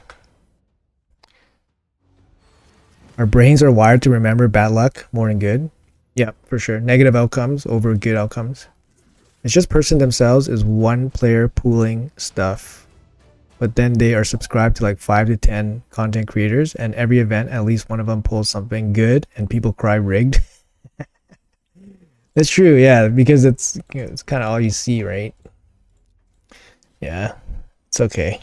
our brains are wired to remember bad luck more than good. Yeah, for sure. Negative outcomes over good outcomes. It's just person themselves is one player pooling stuff, but then they are subscribed to like 5 to 10 content creators, and every event at least one of them pulls something good and people cry rigged. That's true, yeah, because it's kind of all you see, right? Yeah, it's okay.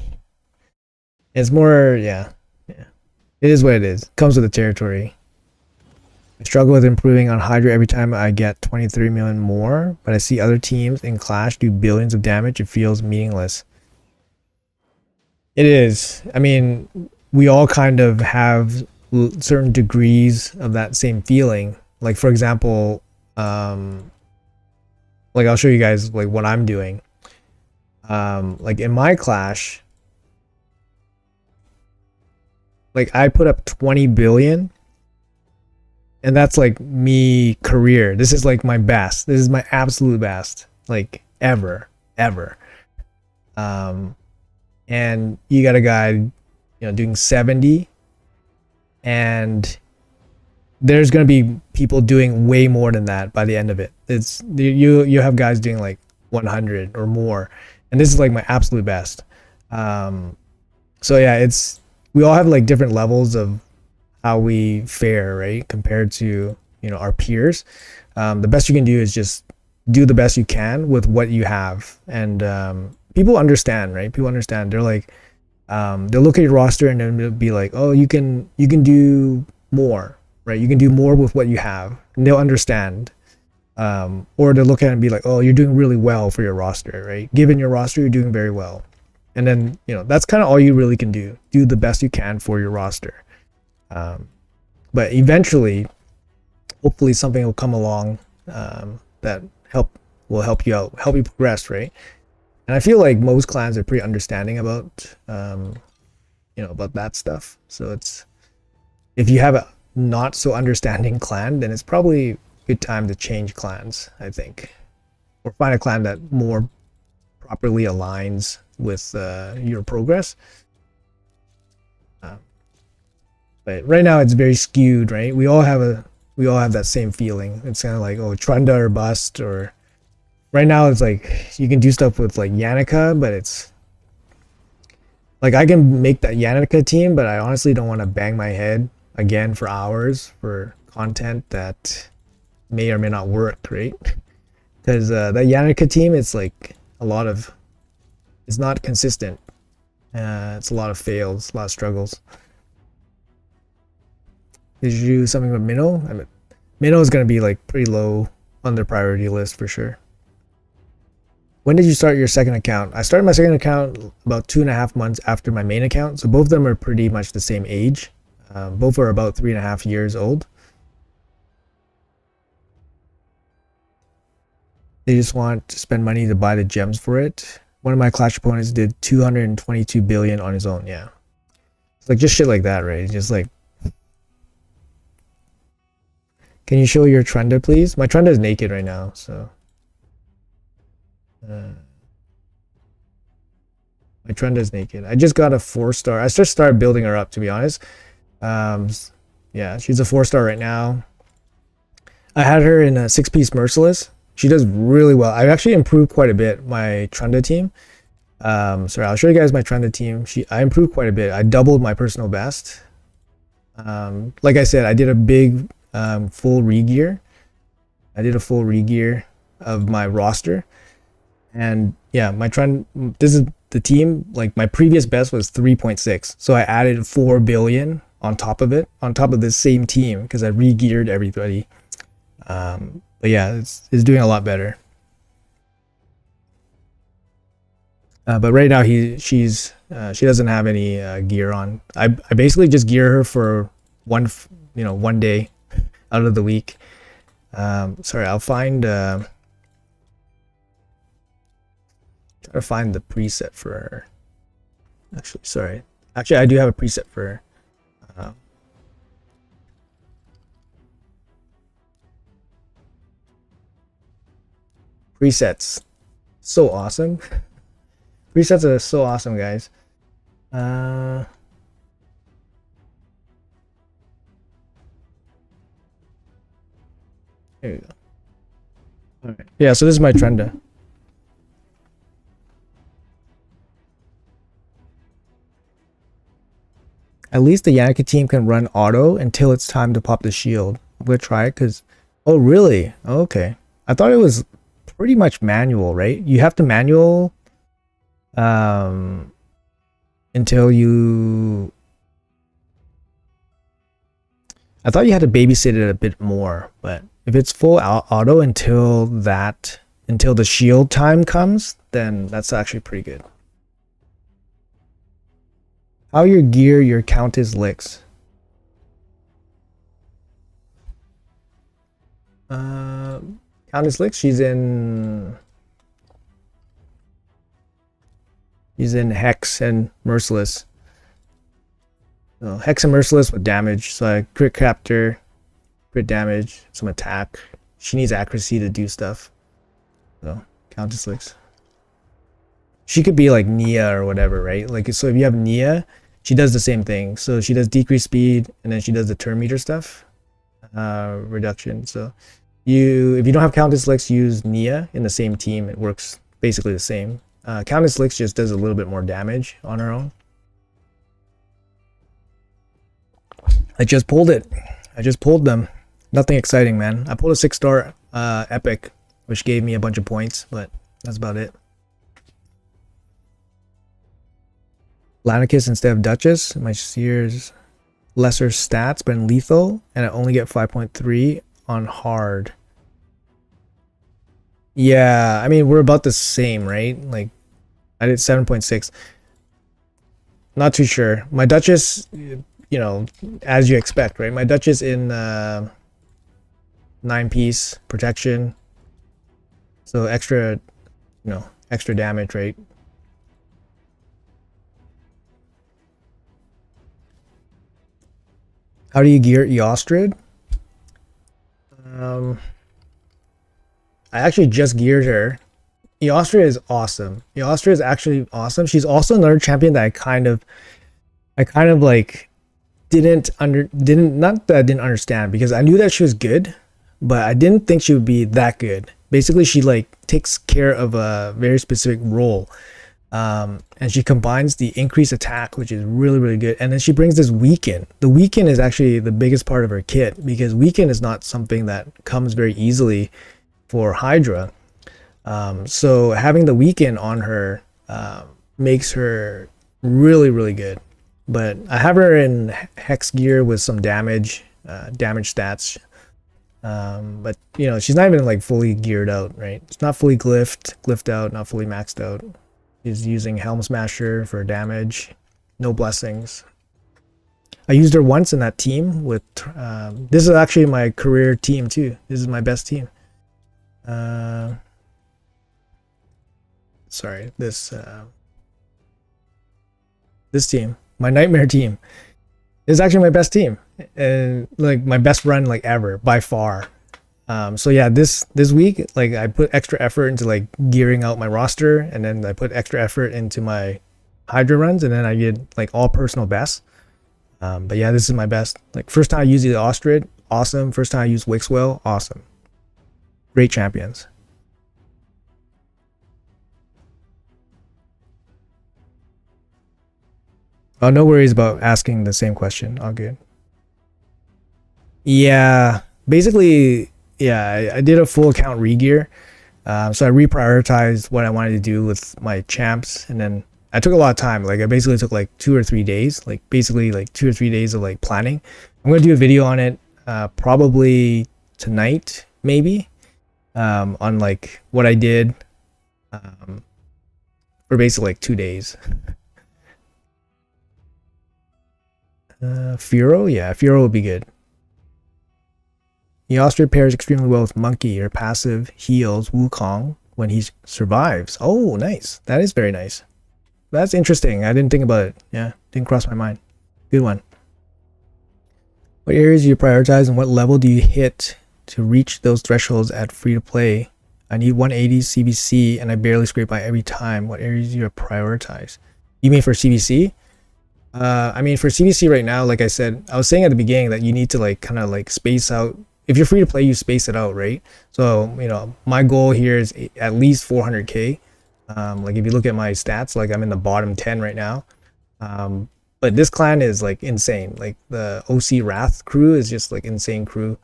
It's more, yeah. It is what it is. It comes with the territory. I struggle with improving on Hydra every time I get 23 million more, but I see other teams in Clash do billions of damage. It feels meaningless. It is. I mean, we all kind of have certain degrees of that same feeling. Like, for example, like I'll show you guys like what I'm doing. Like in my Clash, like I put up 20 billion, and that's like me career. This is like my best. This is my absolute best, like ever. And you got a guy, doing 70, and there's gonna be people doing way more than that by the end of it. It's you have guys doing like 100 or more, and this is like my absolute best. So yeah, we all have like different levels of how we fare, right, compared to our peers. The best you can do is just do the best you can with what you have, and people understand, right? People understand. They're like, they'll look at your roster and then they'll be like, oh, you can do more, right? You can do more with what you have, and they'll understand. Or they'll look at it and be like, oh, you're doing really well for your roster, right? Given your roster, you're doing very well. And then that's kind of all you really can do the best you can for your roster. But eventually, hopefully something will come along that will help you out, help you progress, right? And I feel like most clans are pretty understanding about about that stuff. So if you have a not so understanding clan, then it's probably a good time to change clans, I think, or find a clan that more properly aligns with your progress. But right now it's very skewed, right? We all have that same feeling. It's kind of like, oh, Trunda or bust. Or right now it's like you can do stuff with like Yannicka, but it's like I can make that Yannicka team, but I honestly don't want to bang my head again for hours for content that may or may not work, right? Because that Yannicka team, it's like a lot of It's not consistent. It's a lot of fails, a lot of struggles. Did you do something with Minnow? I mean, Minnow is going to be like pretty low on their priority list for sure. When did you start your second account? I started my second account about 2.5 months after my main account. So both of them are pretty much the same age. Both are about 3.5 years old. They just want to spend money to buy the gems for it. One of my Clash opponents did 222 billion on his own. Yeah. It's like just shit like that, right? Just like, can you show your Trenda, please? My Trenda is naked right now, so. My Trenda is naked. I just got a 4-star. I just started building her up, to be honest. Yeah, she's a 4-star right now. I had her in a 6-piece Merciless. She does really well. I've actually improved quite a bit, my Trenda team. Sorry, I'll show you guys my Trenda team. I improved quite a bit. I doubled my personal best. Like I said, I did a big full regear. I did a full regear of my roster. And yeah, this is the team. Like my previous best was 3.6. So I added 4 billion on top of it, on top of this same team, because I regeared everybody. But yeah, it's doing a lot better. But right now she doesn't have any gear on. I basically just gear her for one day out of the week. Sorry, I'll find try to find the preset for her. Actually I do have a preset for her. Presets, so awesome. Presets are so awesome, guys. There you go. All right. Yeah, so this is my Trenda. At least the Yankee team can run auto until it's time to pop the shield. I'm gonna try it because. Oh really? Okay. I thought it was pretty much manual, right? You have to manual until you. I thought you had to babysit it a bit more, but if it's full auto until the shield time comes, then that's actually pretty good. How your gear your Countess licks? Countess licks. She's in Hex and Merciless. So Hex and Merciless with damage. So I crit captor, crit damage, some attack. She needs accuracy to do stuff. So Countess licks. She could be like Nia or whatever, right? Like, so if you have Nia, she does the same thing. So she does decreased speed, and then she does the turn meter stuff, reduction. So if you don't have Countess Licks, use Nia in the same team. It works basically the same. Countess Licks just does a little bit more damage on her own. I just pulled it. I just pulled them. Nothing exciting, man. I pulled a 6-star epic, which gave me a bunch of points, but that's about it. Lanicus instead of Duchess. My Seer's lesser stats, but in lethal, and I only get 5.3 on hard. Yeah, I mean, we're about the same, right? Like, I did 7.6. Not too sure. My Duchess, you know, as you expect, right? My Duchess in 9-piece protection. So extra, extra damage, right? How do you gear Eostrid? I actually just geared her. Eostrid is awesome. Eostrid is actually awesome. She's also another champion that I kind of like not that I didn't understand, because I knew that she was good, but I didn't think she would be that good. Basically, she like takes care of a very specific role. And she combines the increased attack, which is really, really good. And then she brings this weaken. The weaken is actually the biggest part of her kit, because weaken is not something that comes very easily for Hydra. So having the weaken on her makes her really, really good. But I have her in hex gear with some damage stats. But you know, she's not even like fully geared out, right? It's not fully glyphed out, not fully maxed out. She's using Helm Smasher for damage, no blessings. I used her once in that team with. This is actually my career team too. This is my best team. Sorry, this team, my nightmare team, is actually my best team and like my best run like ever by far. So yeah, this week like I put extra effort into like gearing out my roster, and then I put extra effort into my Hydra runs, and then I did like all personal bests. But yeah, this is my best. Like first time I used the Ostrich, awesome. First time I used Wixwell, awesome. Great champions. Oh, no worries about asking the same question. All good. Yeah, basically, yeah, I did a full account regear. So I reprioritized what I wanted to do with my champs, and then I took a lot of time. Like I basically took like 2 or 3 days, like basically like 2 or 3 days of like planning. I'm gonna do a video on it, probably tonight, maybe, on like what I did, um, for basically like 2 days. Furo, yeah, Furo would be good. The Ostrich pairs extremely well with Monkey. Her passive heals Wukong when he survives. Oh, nice. That is very nice. That's interesting. I didn't think about it. Yeah, didn't cross my mind. Good one. What areas do you prioritize, and what level do you hit to reach those thresholds at free to play? I need 180 CVC and I barely scrape by every time. What areas do you prioritize? You mean for CVC? I mean for CVC right now, like I said, I was saying at the beginning that you need to like kind of like space out. If you're free to play, you space it out, right? So you know, my goal here is at least 400k. Like if you look at my stats, like I'm in the bottom 10 right now. But this clan is like insane. Like the OC Wrath crew is just like insane crew.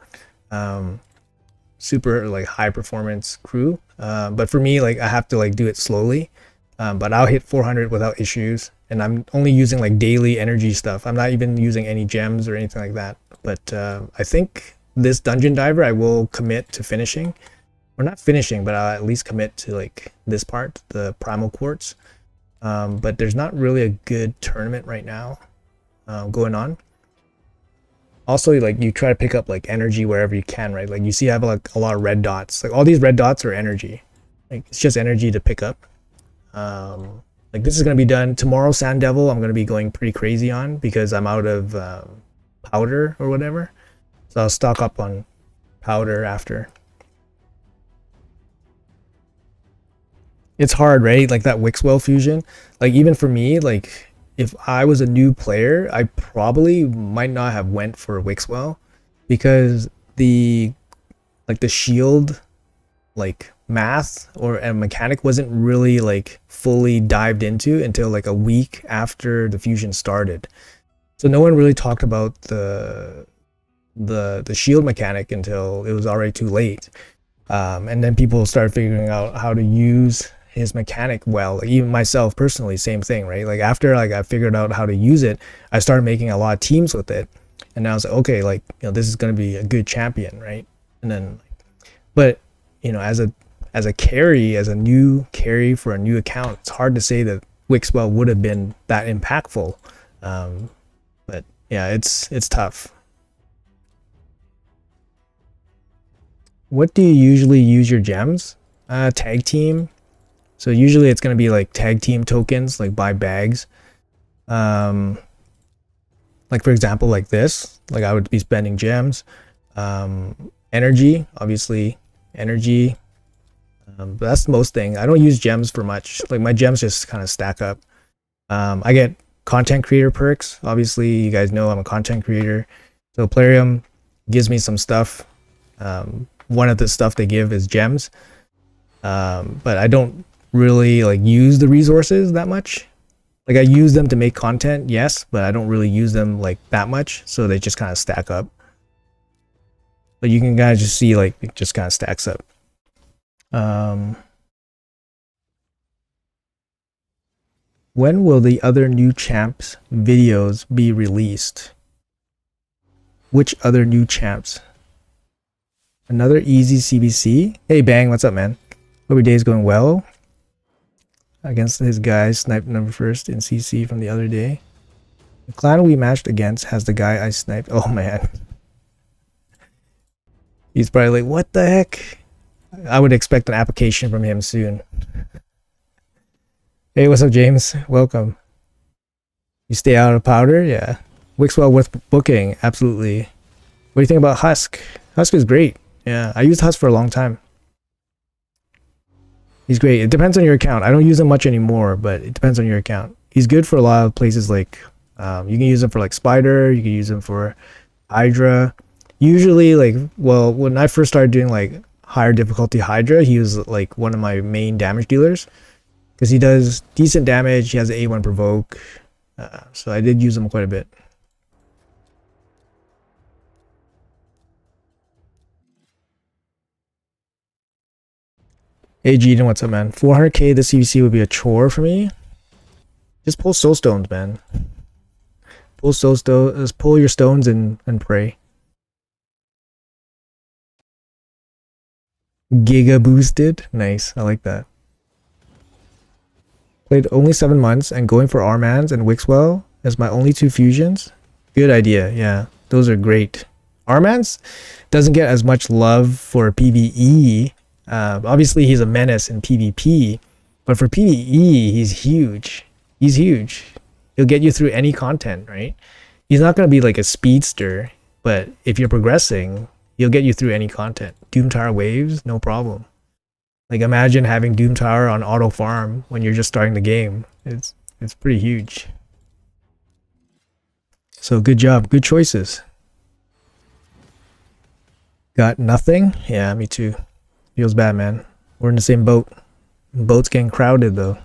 Super like high performance crew. But for me, like I have to like do it slowly. But I'll hit 400 without issues. And I'm only using like daily energy stuff. I'm not even using any gems or anything like that. But I think this dungeon diver I will commit to finishing. Or not finishing, but I'll at least commit to like this part, the primal quartz. But there's not really a good tournament right now going on. Also, like you try to pick up like energy wherever you can, right? Like you see I have like a lot of red dots. Like all these red dots are energy. Like it's just energy to pick up. Like this is gonna be done tomorrow. Sand Devil I'm gonna be going pretty crazy on because I'm out of powder or whatever. So I'll stock up on powder after. It's hard, right? Like that Wixwell fusion. Like even for me, like if I was a new player, I probably might not have went for Wixwell because the like the shield like math or a mechanic wasn't really like fully dived into until like a week after the fusion started. So no one really talked about the shield mechanic until it was already too late. And then people started figuring out how to use his mechanic well. Like even myself personally, same thing, right? Like after like I figured out how to use it, I started making a lot of teams with it, and now I was like, okay, like you know, this is gonna be a good champion, right? And then, but you know, as a carry, as a new carry for a new account, it's hard to say that Wixwell would have been that impactful. But yeah, it's tough. What do you usually use your gems? Tag team. So usually it's going to be like tag team tokens, like buy bags. Like for example, like this, like I would be spending gems. Energy, obviously energy. But that's the most thing. I don't use gems for much. Like my gems just kind of stack up. I get content creator perks. Obviously you guys know I'm a content creator. So Plarium gives me some stuff. One of the stuff they give is gems. But I don't really like use the resources that much. Like I use them to make content, yes, but I don't really use them like that much, so they just kind of stack up. But you can kind of just see like it just kind of stacks up. When will the other new champs videos be released? Which other new champs? Another easy CVC. Hey Bang, what's up, man? Hope your day is going well. Against his guys, sniped number first in CC from the other day. The clan we matched against has the guy I sniped. Oh man. He's probably like, what the heck? I would expect an application from him soon. Hey, what's up, James? Welcome. You stay out of powder? Yeah. Wixwell worth booking. Absolutely. What do you think about Husk? Husk is great. Yeah, I used Husk for a long time. He's great. It depends on your account. I don't use him much anymore, but it depends on your account. He's good for a lot of places like, you can use him for like Spider, you can use him for Hydra. Usually, like, well, when I first started doing like higher difficulty Hydra, he was like one of my main damage dealers. Because he does decent damage, he has an A1 provoke. So I did use him quite a bit. Hey Jeeden, what's up, man? 400k this CVC would be a chore for me. Just pull soul stones, man. Pull soul stones, just pull your stones and pray. Giga boosted. Nice, I like that. Played only 7 months and going for Armans and Wixwell as my only 2 fusions. Good idea, yeah. Those are great. Armans doesn't get as much love for PvE. Obviously, he's a menace in PvP, but for PvE, he's huge. He's huge. He'll get you through any content, right? He's not going to be like a speedster, but if you're progressing, he'll get you through any content. Doom Tower waves, no problem. Like imagine having Doom Tower on auto farm when you're just starting the game. It's pretty huge. So good job, good choices. Got nothing? Yeah, me too. Feels bad, man. We're in the same boat. Boat's getting crowded though.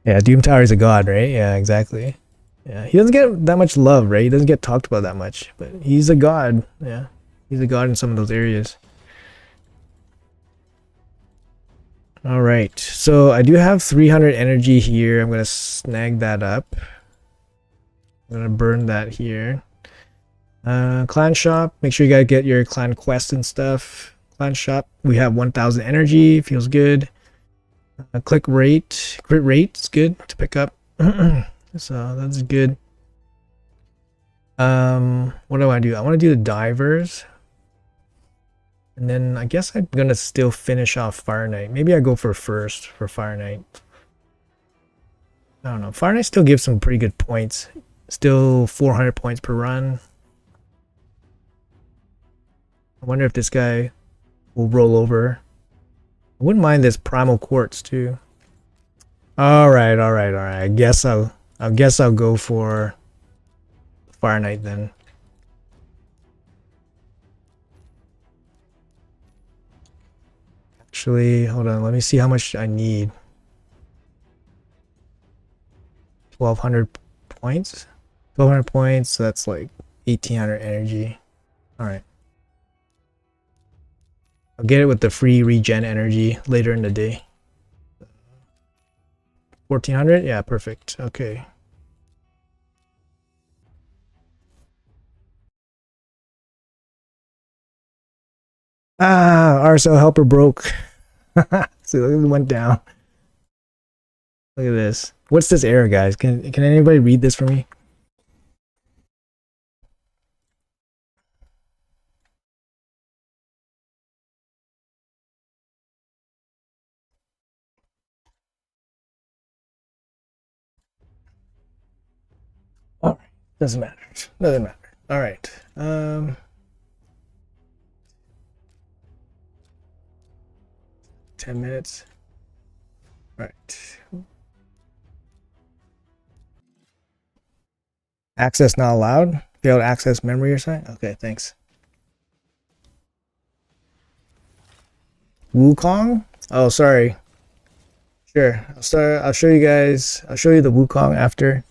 Yeah, Doom Tower is a god, right? Yeah, exactly. Yeah, he doesn't get that much love, right? He doesn't get talked about that much, but he's a god. Yeah, he's a god in some of those areas. All right, so I do have 300 energy here. I'm gonna snag that up. I'm gonna burn that here. Clan shop, make sure you guys get your clan quest and stuff. Clan shop, we have 1000 energy, feels good. Click rate, crit rate is good to pick up. So that's good. What do I do? I want to do the divers. And then I guess I'm gonna still finish off Fire Knight. Maybe I go for first for Fire Knight. I don't know. Fire Knight still gives some pretty good points. Still 400 points per run. I wonder if this guy will roll over. I wouldn't mind this Primal Quartz too. All right. I guess I'll go for Fire Knight then. Actually, hold on. Let me see how much I need. 1200 points. 1200 points. So that's like 1800 energy. All right. I'll get it with the free regen energy later in the day. 1400? Yeah, perfect. Okay. Ah, RSL helper broke. See, look, it went down. Look at this. What's this error, guys? Can anybody read this for me? All right, doesn't matter. Doesn't matter. All right. 10 minutes. All right. Access not allowed. Failed access memory or something. Okay, thanks. Wukong? Oh, sorry. Sure. I'll show you guys. I'll show you the Wukong after.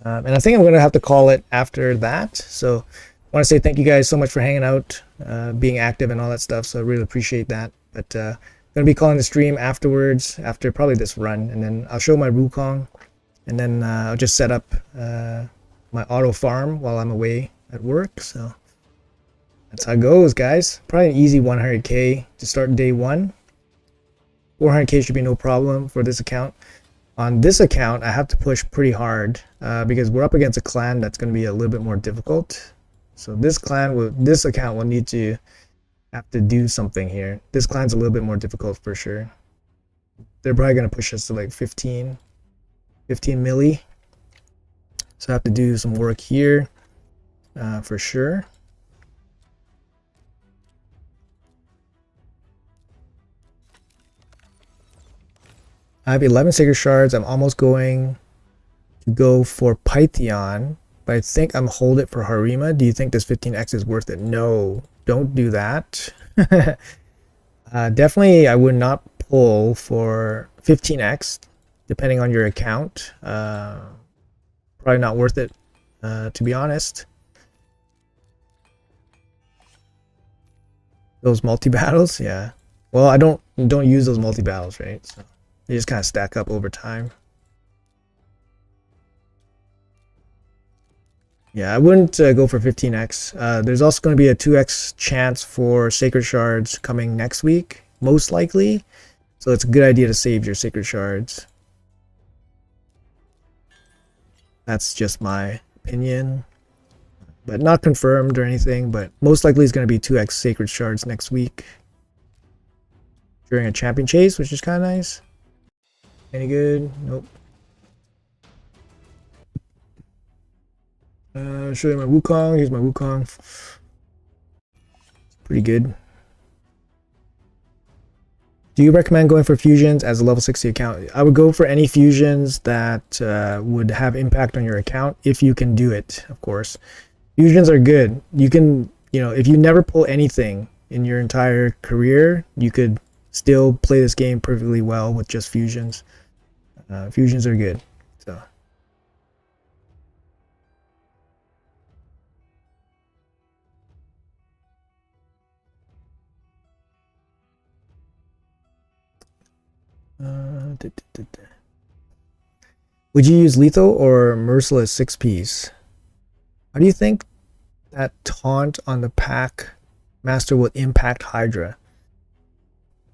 And I think I'm gonna have to call it after that. So I want to say thank you guys so much for hanging out, being active and all that stuff. So I really appreciate that. But Gonna be calling the stream afterwards, after probably this run, and then I'll show my Wukong, and then I'll just set up my auto farm while I'm away at work. So that's how it goes, guys. Probably an easy 100k to start day one. 400k should be no problem for this account. On this account, I have to push pretty hard because we're up against a clan that's going to be a little bit more difficult. So this account will need to have to do something here. This clan's a little bit more difficult for sure. They're probably going to push us to like 15 milli. So I have to do some work here for sure. I have 11 Sacred Shards. I'm almost going to go for Pytheon, but I think I'm hold it for Harima. Do you think this 15x is worth it? No, don't do that. Definitely, I would not pull for 15x, depending on your account. Probably not worth it, to be honest. Those multi-battles, yeah. Well, I don't use those multi-battles, right? So they just kind of stack up over time. Yeah, I wouldn't go for 15x. There's also going to be a 2x chance for Sacred Shards coming next week, most likely. So it's a good idea to save your Sacred Shards. That's just my opinion, but not confirmed or anything, but most likely it's going to be 2x Sacred Shards next week during a champion chase, which is kind of nice. Any good? Nope. Show you my Wukong. Here's my Wukong. Pretty good. Do you recommend going for fusions as a level 60 account? I would go for any fusions that would have impact on your account if you can do it, of course. Fusions are good. You can, if you never pull anything in your entire career, you could still play this game perfectly well with just fusions. Fusions are good. So. Would you use lethal or merciless 6Ps? How do you think that taunt on the pack master will impact Hydra?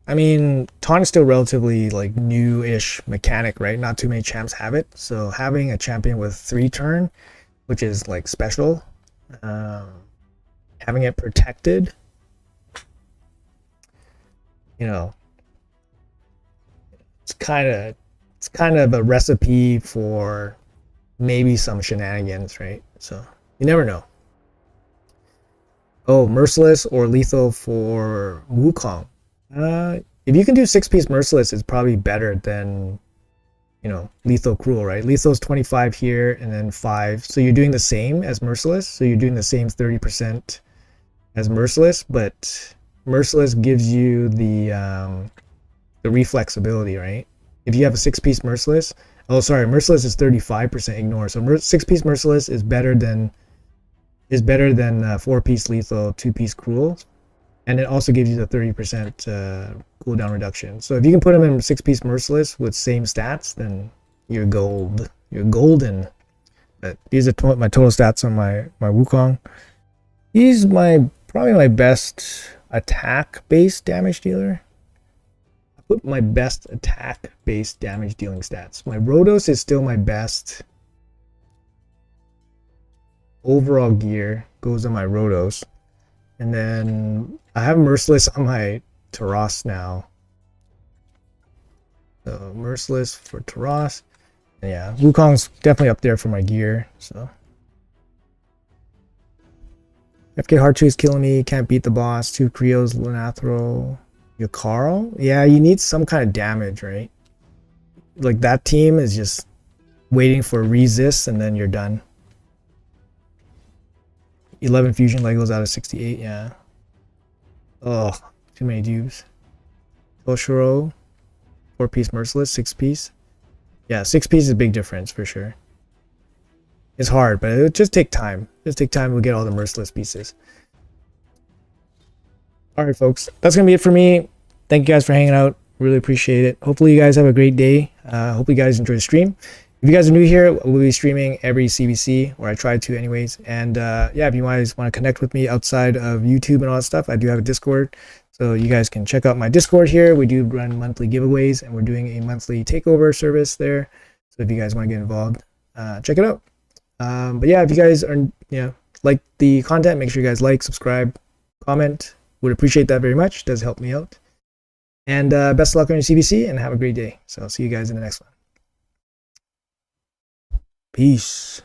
I mean, taunt is still relatively like new-ish mechanic, right? Not too many champs have it. So having a champion with 3 turn, which is like special, having it protected, it's kind of a recipe for maybe some shenanigans, right? So you never know. Oh, merciless or lethal for Wukong. If you can do 6-piece merciless, it's probably better than lethal cruel, right? Lethal is 25 here and then 5, so you're doing the same as merciless, so you're doing the same 30% as merciless, but merciless gives you the reflexibility, right? If you have a 6-piece merciless, merciless is 35% ignore, so 6-piece merciless is better than 4-piece lethal, 2-piece cruel, and it also gives you the 30% cooldown reduction. So if you can put them in 6-piece merciless with same stats, then you're gold. You're golden. But these are my total stats on my Wukong. He's probably my best attack-based damage dealer. I put my best attack-based damage dealing stats. My Rhodos is still my best. Overall gear goes on my Rhodos. And then I have Merciless on my Taras now. So Merciless for Taras. And yeah, Wukong's definitely up there for my gear. So FK Hard 2 is killing me. Can't beat the boss. 2 Creos, Lunathro. Your Carl? Yeah, you need some kind of damage, right? Like that team is just waiting for resist and then you're done. 11 fusion Legos out of 68, yeah. Oh, too many dupes. Toshiro, 4-piece merciless, 6-piece. Yeah, 6-piece is a big difference for sure. It's hard, but it'll just take time. Just take time to get all the merciless pieces. Alright folks, that's gonna be it for me. thank you guys for hanging out. Really appreciate it. Hopefully you guys have a great day. Hope you guys enjoy the stream. If you guys are new here, we'll be streaming every CVC, or I try to anyways. And yeah, if you guys want to connect with me outside of YouTube and all that stuff, I do have a Discord. So you guys can check out my Discord here. We do run monthly giveaways, and we're doing a monthly takeover service there. So if you guys want to get involved, check it out. But yeah, if you guys are, like the content, make sure you guys like, subscribe, comment. Would appreciate that very much. It does help me out. And best of luck on your CVC, and have a great day. So I'll see you guys in the next one. Peace.